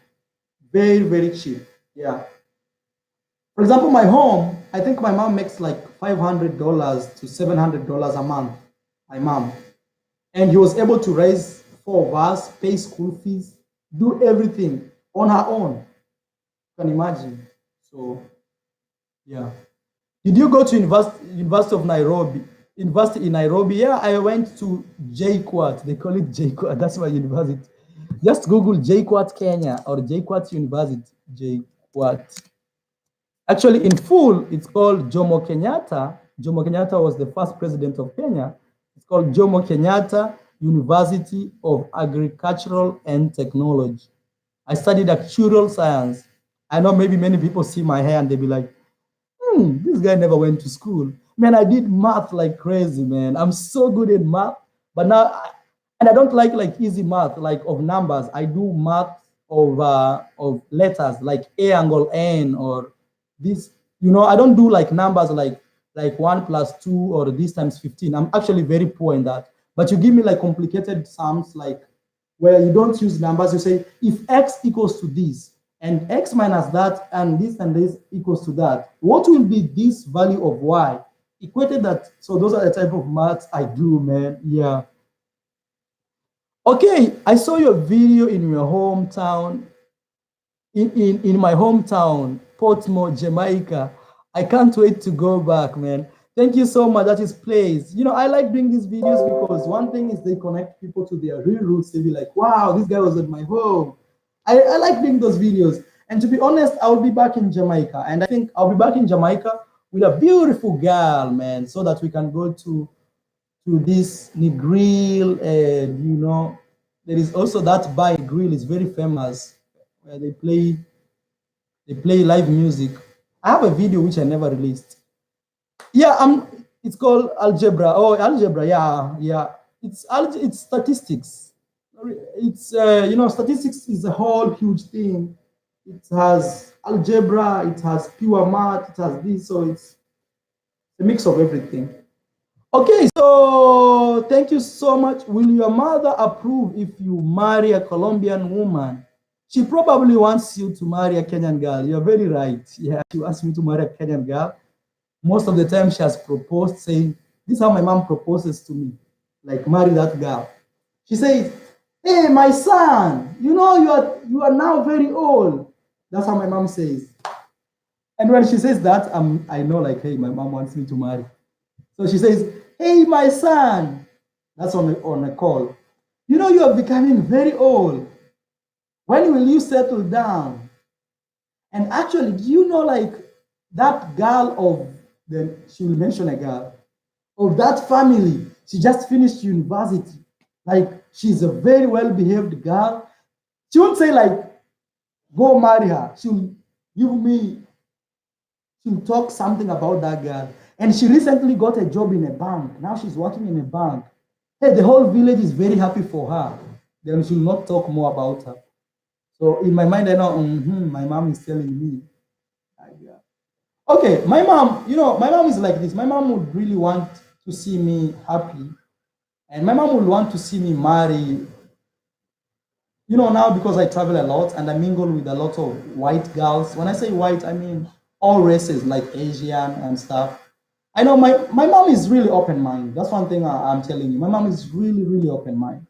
Very, very cheap. Yeah. For example, my home, I think my mom makes like $500 to $700 a month. My mom. And he was able to raise 4 of us, pay school fees, do everything on her own. You can imagine. So, yeah. Did you go to University of Nairobi? University in Nairobi? Yeah, I went to JKUAT. They call it JKUAT. That's my university. Just Google JKUAT Kenya or JKUAT University. JKUAT. Actually, in full, it's called Jomo Kenyatta. Jomo Kenyatta was the first president of Kenya. It's called Jomo Kenyatta University of Agricultural and Technology. I studied actuarial science. I know maybe many people see my hair and they be like, this guy never went to school. Man, I did math like crazy, man. I'm so good in math, but now, and I don't like easy math, like of numbers. I do math of letters, like A angle N or this. I don't do like numbers like 1 plus 2 or this times 15. I'm actually very poor in that. But you give me like complicated sums, like where you don't use numbers. You say if X equals to this, and X minus that, and this equals to that, what will be this value of Y? Equated that. So those are the type of maths I do, man. Yeah. Okay, I saw your video in your hometown, in my hometown, Portsmouth, Jamaica. I can't wait to go back, man. Thank you so much. That is plays. You know, I like doing these videos because one thing is they connect people to their real roots. They be like, wow, this guy was at my home. I like doing those videos. And to be honest, I'll be back in Jamaica. And I think I'll be back in Jamaica with a beautiful girl, man, so that we can go to this Negril. And, you know, there is also that bar Negril is very famous where they play live music. I have a video which I never released. Yeah, it's called algebra. Oh, algebra. Yeah, yeah. It's statistics. It's you know, statistics is a whole huge thing. It has algebra. It has pure math. It has this. So it's a mix of everything. Okay, so thank you so much. Will your mother approve if you marry a Colombian woman? She probably wants you to marry a Kenyan girl. You're very right. Yeah, she wants me to marry a Kenyan girl. Most of the time she has proposed saying, this is how my mom proposes to me, like marry that girl. She says, hey, my son, you know you are now very old. That's how my mom says. And when she says that, I know like, hey, my mom wants me to marry. So she says, hey, my son. That's on a call. You know you are becoming very old. When will you settle down? And actually, do you know like that girl of she will mention a girl of that family. She just finished university. Like she's a very well-behaved girl. She won't say like, go marry her. She'll talk something about that girl. And she recently got a job in a bank. Now she's working in a bank. Hey, the whole village is very happy for her. Then she'll not talk more about her. So in my mind, I know, my mom is telling me. Yeah. Okay, my mom, you know, my mom is like this. My mom would really want to see me happy. And my mom would want to see me marry. You know, now because I travel a lot and I mingle with a lot of white girls. When I say white, I mean all races like Asian and stuff. I know my mom is really open-minded. That's one thing I'm telling you. My mom is really, really open-minded.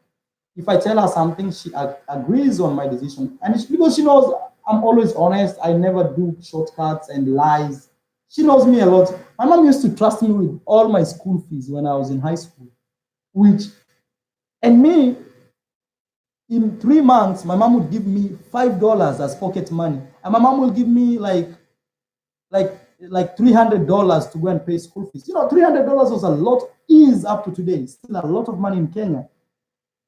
If I tell her something, she agrees on my decision. And because she knows I'm always honest, I never do shortcuts and lies. She knows me a lot. My mom used to trust me with all my school fees when I was in high school, which, and me, in 3 months, my mom would give me $5 as pocket money. And my mom will give me like $300 to go and pay school fees. You know, $300 was a lot, is up to today, still a lot of money in Kenya.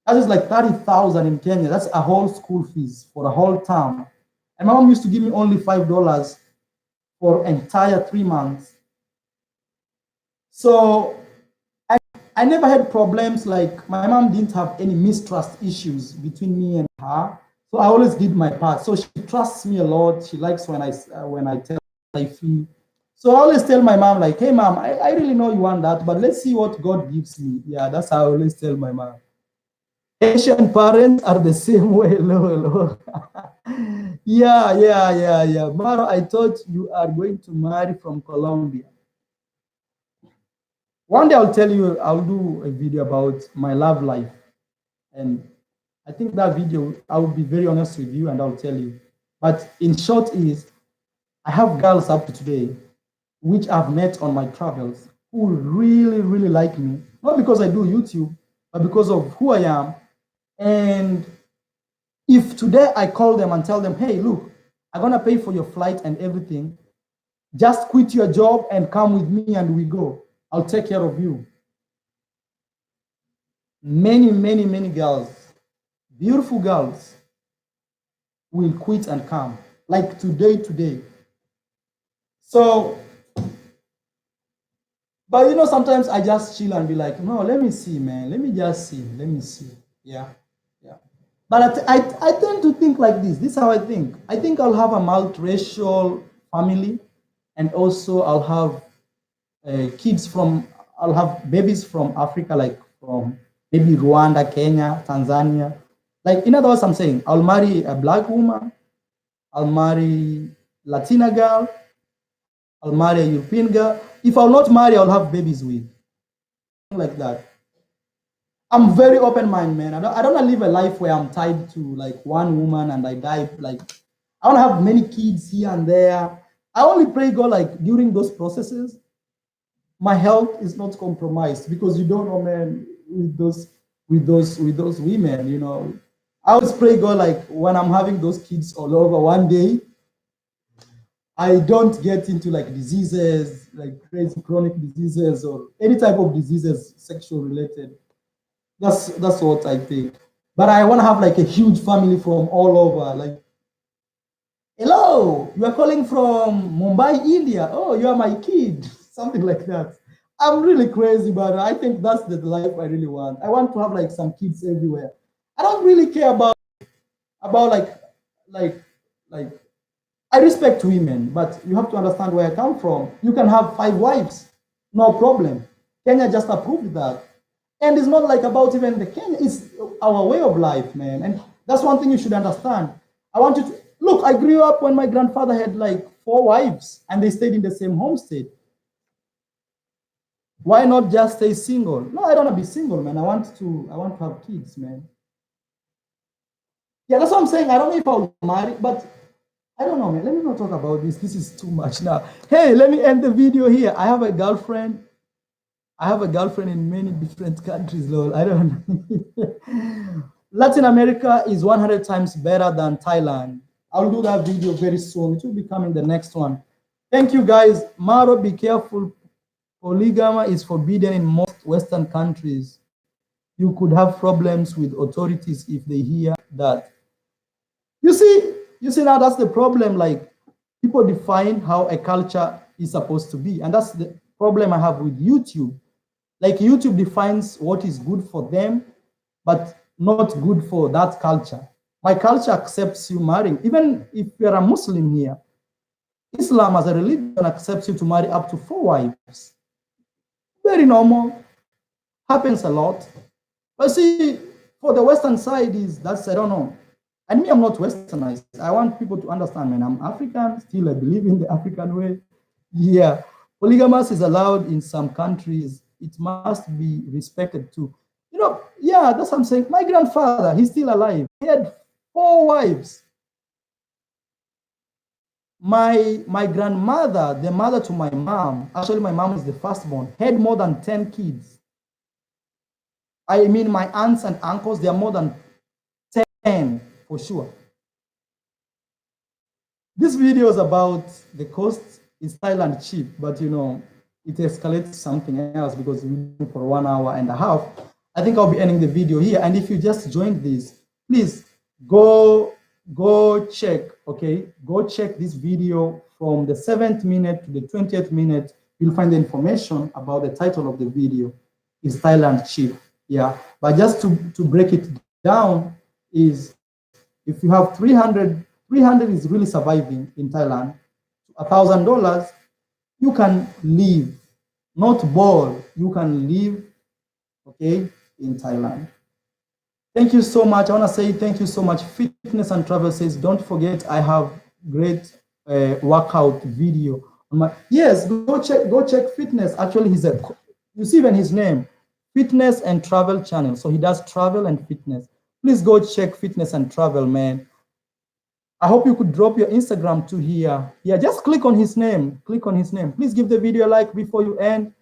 That is like 30,000 in Kenya. That's a whole school fees for a whole term. And my mom used to give me only $5 for entire 3 months. So I never had problems. Like my mom didn't have any mistrust issues between me and her. So I always did my part. So she trusts me a lot. She likes when I tell her I feel. So I always tell my mom like, hey mom, I really know you want that, but let's see what God gives me. Yeah, that's how I always tell my mom. Asian parents are the same way. Hello. Yeah. Maro, I thought you are going to marry from Colombia. One day I'll tell you, I'll do a video about my love life. And I think that video, I will be very honest with you and I'll tell you. But in short is, I have girls up to today, which I've met on my travels, who really, really like me. Not because I do YouTube, but because of who I am. And if today I call them and tell them, hey, look, I'm going to pay for your flight and everything, just quit your job and come with me and we go. I'll take care of you. Many girls, beautiful girls, will quit and come, like today. So, but you know, sometimes I just chill and be like, no, let me see, man. Let me just see. Let me see. Yeah. But I tend to think like this. This is how I think. I think I'll have a multiracial family, and also I'll have I'll have babies from Africa, like from maybe Rwanda, Kenya, Tanzania. Like, in other words, I'm saying I'll marry a black woman, I'll marry Latina girl, I'll marry a European girl. If I'll not marry, I'll have babies with. Like that. I'm very open-minded, man. I don't want to live a life where I'm tied to like one woman and I die. Like, I want to have many kids here and there. I only pray God like during those processes, my health is not compromised, because you don't know, man, with those women, you know. I always pray God like when I'm having those kids all over, one day I don't get into like diseases, like crazy chronic diseases or any type of diseases sexual related. That's what I think. But I want to have like a huge family from all over. Like, hello, you are calling from Mumbai, India. Oh, you are my kid. Something like that. I'm really crazy, but I think that's the life I really want. I want to have like some kids everywhere. I don't really care about like like I respect women, but you have to understand where I come from. You can have 5 wives, no problem. Kenya just approved that. And it's not like about even the Kenya, it's our way of life, man. And that's one thing you should understand. I want you to look, I grew up when my grandfather had like 4 wives and they stayed in the same homestead. Why not just stay single? No, I don't want to be single, man. I want to have kids, man. Yeah, that's what I'm saying. I don't know if I'll marry, but I don't know, man. Let me not talk about this. This is too much now. Hey, let me end the video here. I have a girlfriend. I have a girlfriend in many different countries, lol. I don't know. Latin America is 100 times better than Thailand. I'll do that video very soon. It will be coming the next one. Thank you, guys. Maro, be careful. Polygamy is forbidden in most Western countries. You could have problems with authorities if they hear that. You see now that's the problem. Like, people define how a culture is supposed to be, and that's the problem I have with YouTube. Like, YouTube defines what is good for them, but not good for that culture. My culture accepts you marrying, even if you're a Muslim here. Islam as a religion accepts you to marry up to 4 wives. Very normal, happens a lot. But see, for the Western side that's, I don't know. And me, I'm not Westernized. I want people to understand, man, I'm African, still I believe in the African way. Yeah, polygamous is allowed in some countries. It must be respected too. You know, yeah, that's what I'm saying. My grandfather, he's still alive. He had 4 wives. My grandmother, the mother to my mom, actually my mom is the firstborn, had more than 10 kids. I mean, my aunts and uncles, they are more than 10 for sure. This video is about the cost is Thailand cheap, but you know, it escalates to something else because we're for 1.5 hours. I think I'll be ending the video here. And if you just joined this, please go check, okay? Go check this video from the 7th minute to the 20th minute. You'll find the information about the title of the video. Is Thailand cheap? Yeah, but just to break it down is, if you have 300 is really surviving in Thailand. $1,000, you can live, not ball. You can live, okay, in Thailand. Thank you so much. I want to say thank you so much. Fitness and Travel says, don't forget, I have great workout video on my. Yes, go check Fitness. Actually, you see even his name, Fitness and Travel channel. So he does travel and fitness. Please go check Fitness and Travel, man. I hope you could drop your Instagram to here. Yeah, just click on his name. Click on his name. Please give the video a like before you end.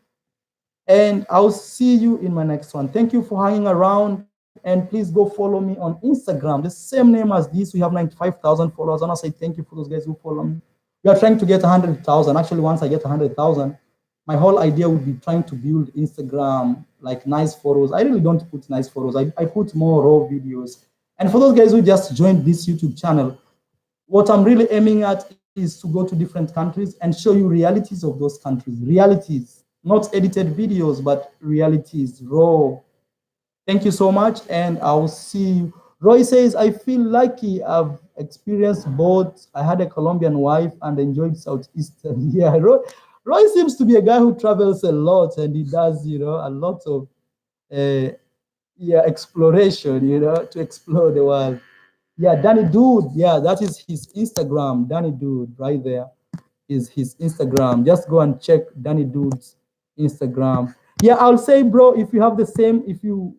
And I'll see you in my next one. Thank you for hanging around. And please go follow me on Instagram. The same name as this. We have 95,000 followers. I want to say thank you for those guys who follow me. We are trying to get 100,000. Actually, once I get 100,000, my whole idea would be trying to build Instagram, like nice photos. I really don't put nice photos. I put more raw videos. And for those guys who just joined this YouTube channel, what I'm really aiming at is to go to different countries and show you realities of those countries. Realities, not edited videos, but realities, raw. Thank you so much, and I'll see you. Roy says, I feel lucky. I've experienced both. I had a Colombian wife and enjoyed Southeastern. Yeah, Roy seems to be a guy who travels a lot, and he does, you know, a lot of exploration, you know, to explore the world. Yeah, Danny Dude. Yeah, that is his Instagram. Danny Dude, right there is his Instagram. Just go and check Danny Dude's Instagram. Yeah, I'll say, bro, if you have the same, if you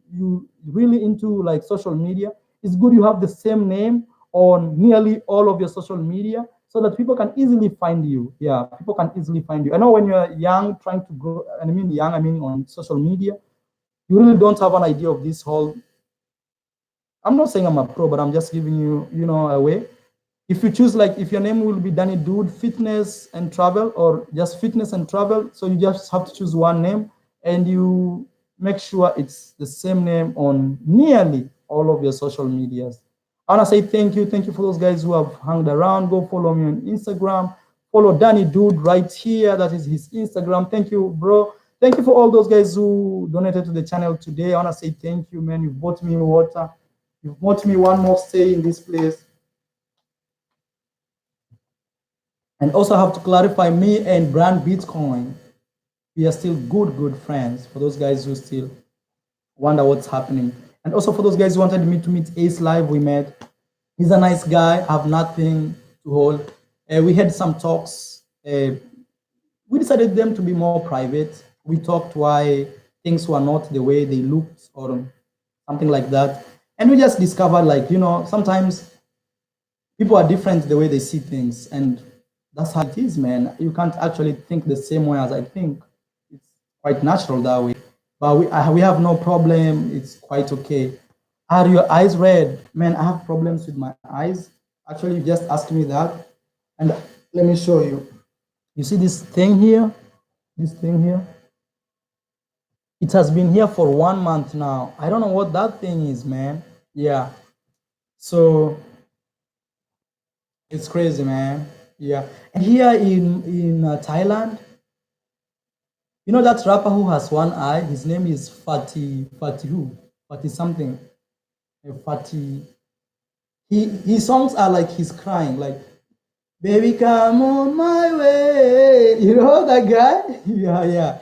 really into like social media, it's good you have the same name on nearly all of your social media, so that people can easily find you. Yeah, people can easily find you. I know when you're young, trying to grow, and I mean young, I mean on social media, you really don't have an idea of this whole. I'm not saying I'm a pro, but I'm just giving you, you know, a way. If you choose, like, if your name will be Danny Dude Fitness and Travel, or just Fitness and Travel, so you just have to choose one name, and you make sure it's the same name on nearly all of your social medias. I want to say thank you for those guys who have hung around. Go follow me on Instagram. Follow Danny Dude right here. That is his Instagram. Thank you, bro. Thank you for all those guys who donated to the channel today. I want to say thank you, man. You've bought me water. You've bought me one more stay in this place. And also have to clarify, me and Brand Bitcoin, we are still good friends, for those guys who still wonder what's happening. And also for those guys who wanted me to meet Ace live, we met. He's a nice guy, I have nothing to hold. We had some talks. We decided them to be more private. We talked why things were not the way they looked or something like that. And we just discovered, like, you know, sometimes people are different the way they see things, and that's how it is, man. You can't actually think the same way as I think. It's quite natural that way. But we have no problem. It's quite okay. Are your eyes red? Man, I have problems with my eyes. Actually, you just asked me that. And let me show you. You see this thing here? This thing here? It has been here for 1 month now. I don't know what that thing is, man. Yeah. So it's crazy, man. Yeah. And here in Thailand, you know that rapper who has one eye? His name is Fatty who? Fatty something. Fatty. His songs are like he's crying, like, baby, come on my way. You know that guy? Yeah.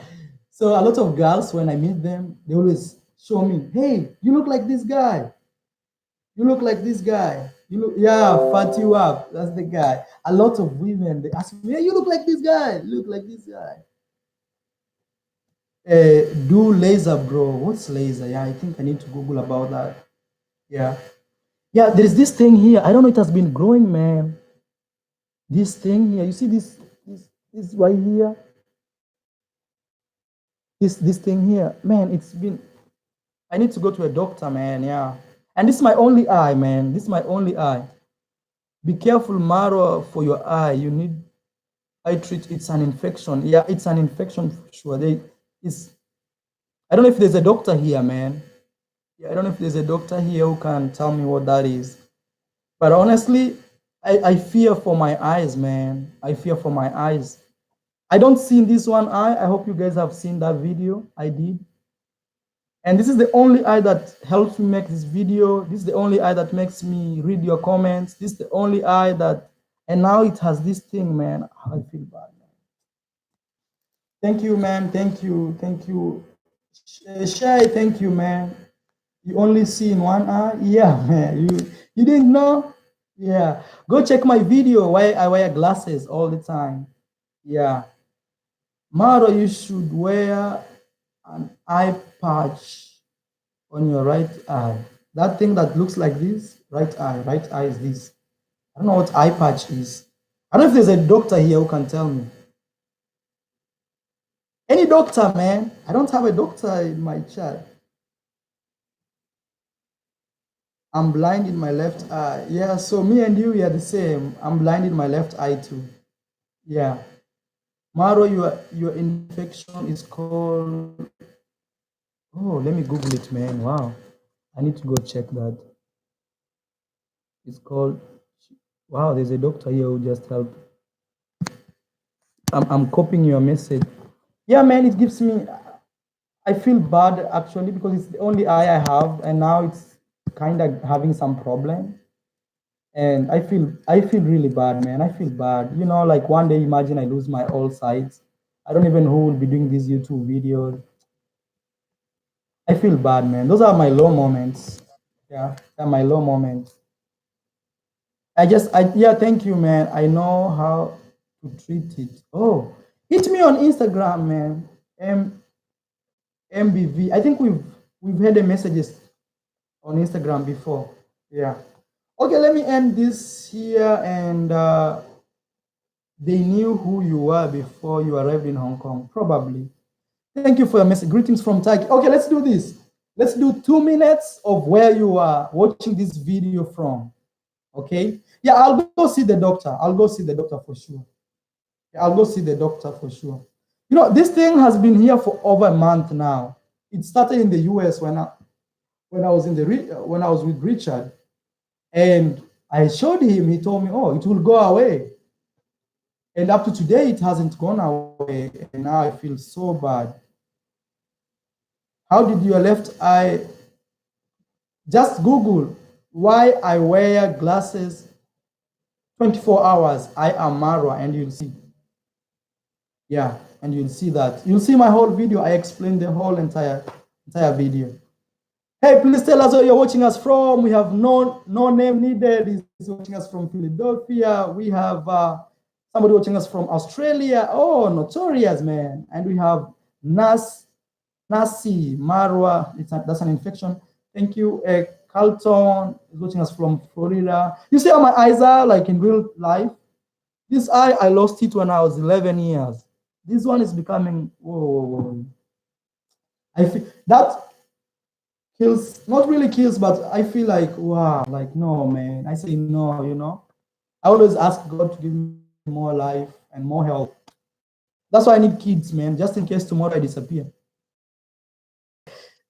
So a lot of girls, when I meet them, they always show me, hey, you look like this guy. You look like this guy. You look, yeah, Fatty Wap. That's the guy. A lot of women, they ask me, hey, you look like this guy. You look like this guy. Do laser, bro. What's laser? Yeah, I think I need to Google about that. Yeah. Yeah, there's this thing here. I don't know, it has been growing, man. This thing here. You see this right here? This thing here. Man, it's been, I need to go to a doctor, man. Yeah. And this is my only eye, man. This is my only eye. Be careful, Maro, for your eye. You need eye treat. It's an infection. Yeah, it's an infection for sure. I don't know if there's a doctor here, man. Yeah, I don't know if there's a doctor here who can tell me what that is. But honestly, I fear for my eyes, man. I fear for my eyes. I don't see in this one eye. I hope you guys have seen that video I did. And this is the only eye that helps me make this video. This is the only eye that makes me read your comments. This is the only eye that, and now it has this thing, man. I feel bad, man. Thank you, man. Thank you. Shy, thank you, man. You only see in one eye? Yeah, man. You didn't know? Yeah. Go check my video why I wear glasses all the time. Yeah. Maro, you should wear an eye patch on your right eye. That thing that looks like this, right eye is this. I don't know what eye patch is. I don't know if there's a doctor here who can tell me. Any doctor, man. I don't have a doctor in my chat. I'm blind in my left eye. Yeah, so me and you, we are the same. I'm blind in my left eye too. Yeah. Maro, your infection is called, oh, let me Google it, man. Wow. I need to go check that. It's called, wow, there's a doctor here who just helped. I'm copying your message. Yeah, man, it gives me, I feel bad actually because it's the only eye I have, and now it's kind of having some problem. And I feel really bad, man. I feel bad. You know, like one day, imagine I lose my all sight. I don't even know who will be doing these YouTube videos. I feel bad, man. Those are my low moments. Yeah, they're my low moments. Yeah, thank you, man. I know how to treat it. Oh, hit me on Instagram, man. MBV. I think we've had the messages on Instagram before. Yeah. Okay, let me end this here, and they knew who you were before you arrived in Hong Kong, probably. Thank you for your message. Greetings from Turkey. Okay, let's do this. Let's do 2 minutes of where you are watching this video from. Okay? Yeah, I'll go see the doctor. I'll go see the doctor for sure. Yeah, I'll go see the doctor for sure. You know, this thing has been here for over a month now. It started in the US when I was with Richard, and I showed him. He told me, "Oh, it will go away." And up to today, it hasn't gone away, and now I feel so bad. How did your left eye? Just Google why I wear glasses 24 hours. I am Marwa, and you'll see. Yeah, and you'll see that. You'll see my whole video. I explained the whole entire video. Hey, please tell us where you're watching us from. We have no name needed. He's watching us from Philadelphia. We have somebody watching us from Australia. Oh, notorious, man. And we have Nasi Marwa. That's an infection. Thank you. Carlton is watching us from Florida. You see how my eyes are like in real life? This eye, I lost it when I was 11 years. This one is becoming, whoa. I feel that kills, not really kills, but I feel like, wow, like, no, man. I say no, you know. I always ask God to give me more life and more health. That's why I need kids, man, just in case tomorrow I disappear.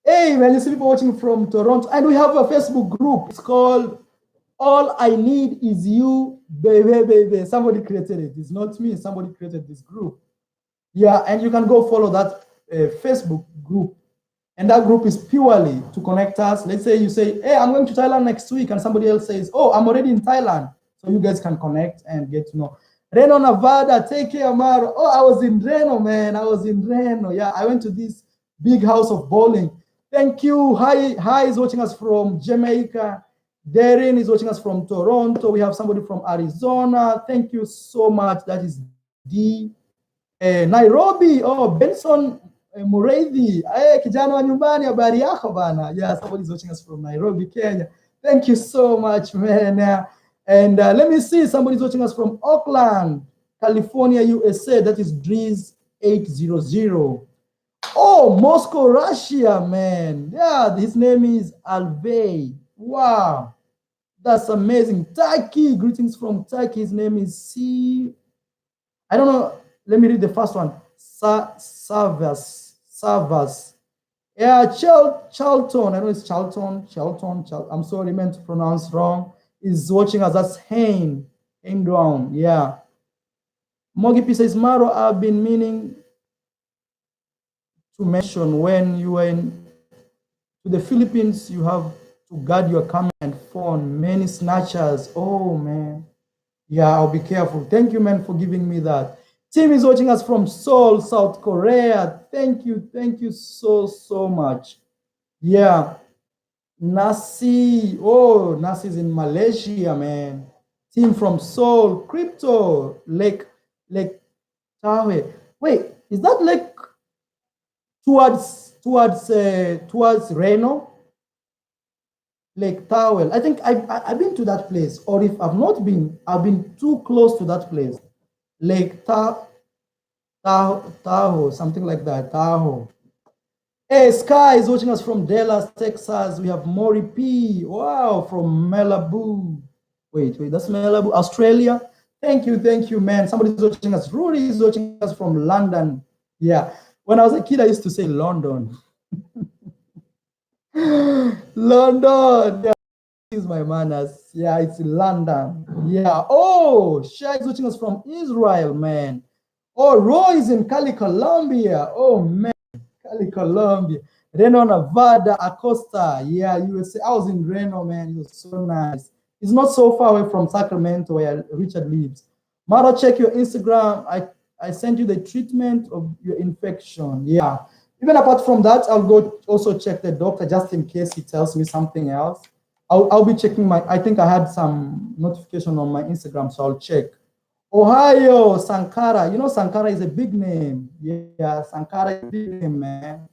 Hey, man, you see people watching from Toronto. And we have a Facebook group. It's called All I Need Is You, baby. Somebody created it. It's not me. Somebody created this group. Yeah, and you can go follow that Facebook group. And that group is purely to connect us. Let's say you say, hey, I'm going to Thailand next week. And somebody else says, oh, I'm already in Thailand. So you guys can connect and get to know. Reno, Nevada, take care, Amaro. Oh, I was in Reno, man. I was in Reno. Yeah, I went to this big house of bowling. Thank you. Hi is watching us from Jamaica. Darren is watching us from Toronto. We have somebody from Arizona. Thank you so much. That is D. Nairobi. Oh, Benson Mureithi. Hey, kijana wa nyumbani, habari yako bana. Yeah, somebody is watching us from Nairobi, Kenya. Thank you so much, man. And let me see, somebody's watching us from Oakland, California, USA. That is Driz 800. Oh, Moscow, Russia, man. Yeah, his name is Alvey. Wow, that's amazing. Turkey, greetings from Turkey. His name is C. I don't know. Let me read the first one. Savas. Yeah, Charlton. I know it's Charlton. I'm sorry, meant to pronounce wrong. Is watching us. That's Hain Brown. Yeah. Mogipi says, Maro, I've been meaning to mention when you were to the Philippines, you have to guard your camera and phone. Many snatchers. Oh, man. Yeah, I'll be careful. Thank you, man, for giving me that. Tim is watching us from Seoul, South Korea. Thank you so much. Yeah. Nasi. Oh, Nasi is in Malaysia, man. Team from Seoul. Crypto. Lake Tahoe. Wait, is that lake towards Reno? Lake Towel. I think I've been to that place, or if I've not been, I've been too close to that place. Lake Tahoe, something like that. Tahoe. Hey, Sky is watching us from Dallas, Texas. We have Maury P. Wow, from Malibu. Wait, that's Malibu, Australia. Thank you, man. Somebody's watching us. Rudy is watching us from London. Yeah. When I was a kid, I used to say London. London. Yeah, is my manners. Yeah, it's London. Yeah. Oh, Shai is watching us from Israel, man. Oh, Roy is in Cali, Colombia. Oh, man. Cali, Colombia. Reno, Nevada, Acosta. Yeah, USA. I was in Reno, man. It was so nice. It's not so far away from Sacramento where Richard lives. Mara, check your Instagram. I sent you the treatment of your infection. Yeah. Even apart from that, I'll go also check the doctor just in case he tells me something else. I'll be checking I think I had some notification on my Instagram, so I'll check. Ohio, Sankara. You know, Sankara is a big name. Yeah, Sankara is a big name, man.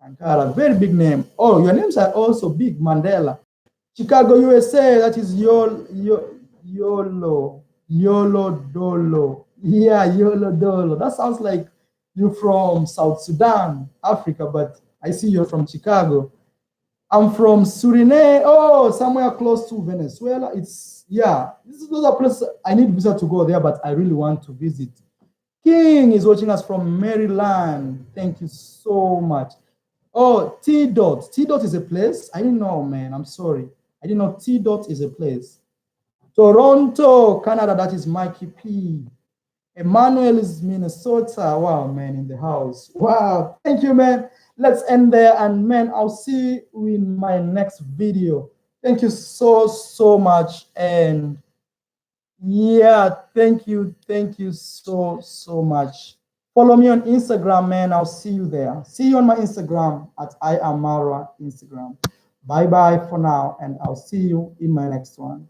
Sankara, very big name. Oh, your names are also big. Mandela. Chicago, USA. That is Yolo Dolo. Yeah, Yolo Dolo. That sounds like you're from South Sudan, Africa, but I see you're from Chicago. I'm from Suriname. Oh, somewhere close to Venezuela. It's yeah. This is another place I need visa to go there, but I really want to visit. King is watching us from Maryland. Thank you so much. Oh, T dot. T dot is a place. I didn't know, man. I'm sorry. I didn't know T dot is a place. Toronto, Canada. That is Mikey P. Emmanuel is Minnesota. Wow, man, in the house. Wow, thank you, man. Let's end there. And, man, I'll see you in my next video. Thank you so much. And, yeah, thank you so much. Follow me on Instagram, man. I'll see you there. See you on my Instagram at I am Mara Instagram. Bye-bye for now, and I'll see you in my next one.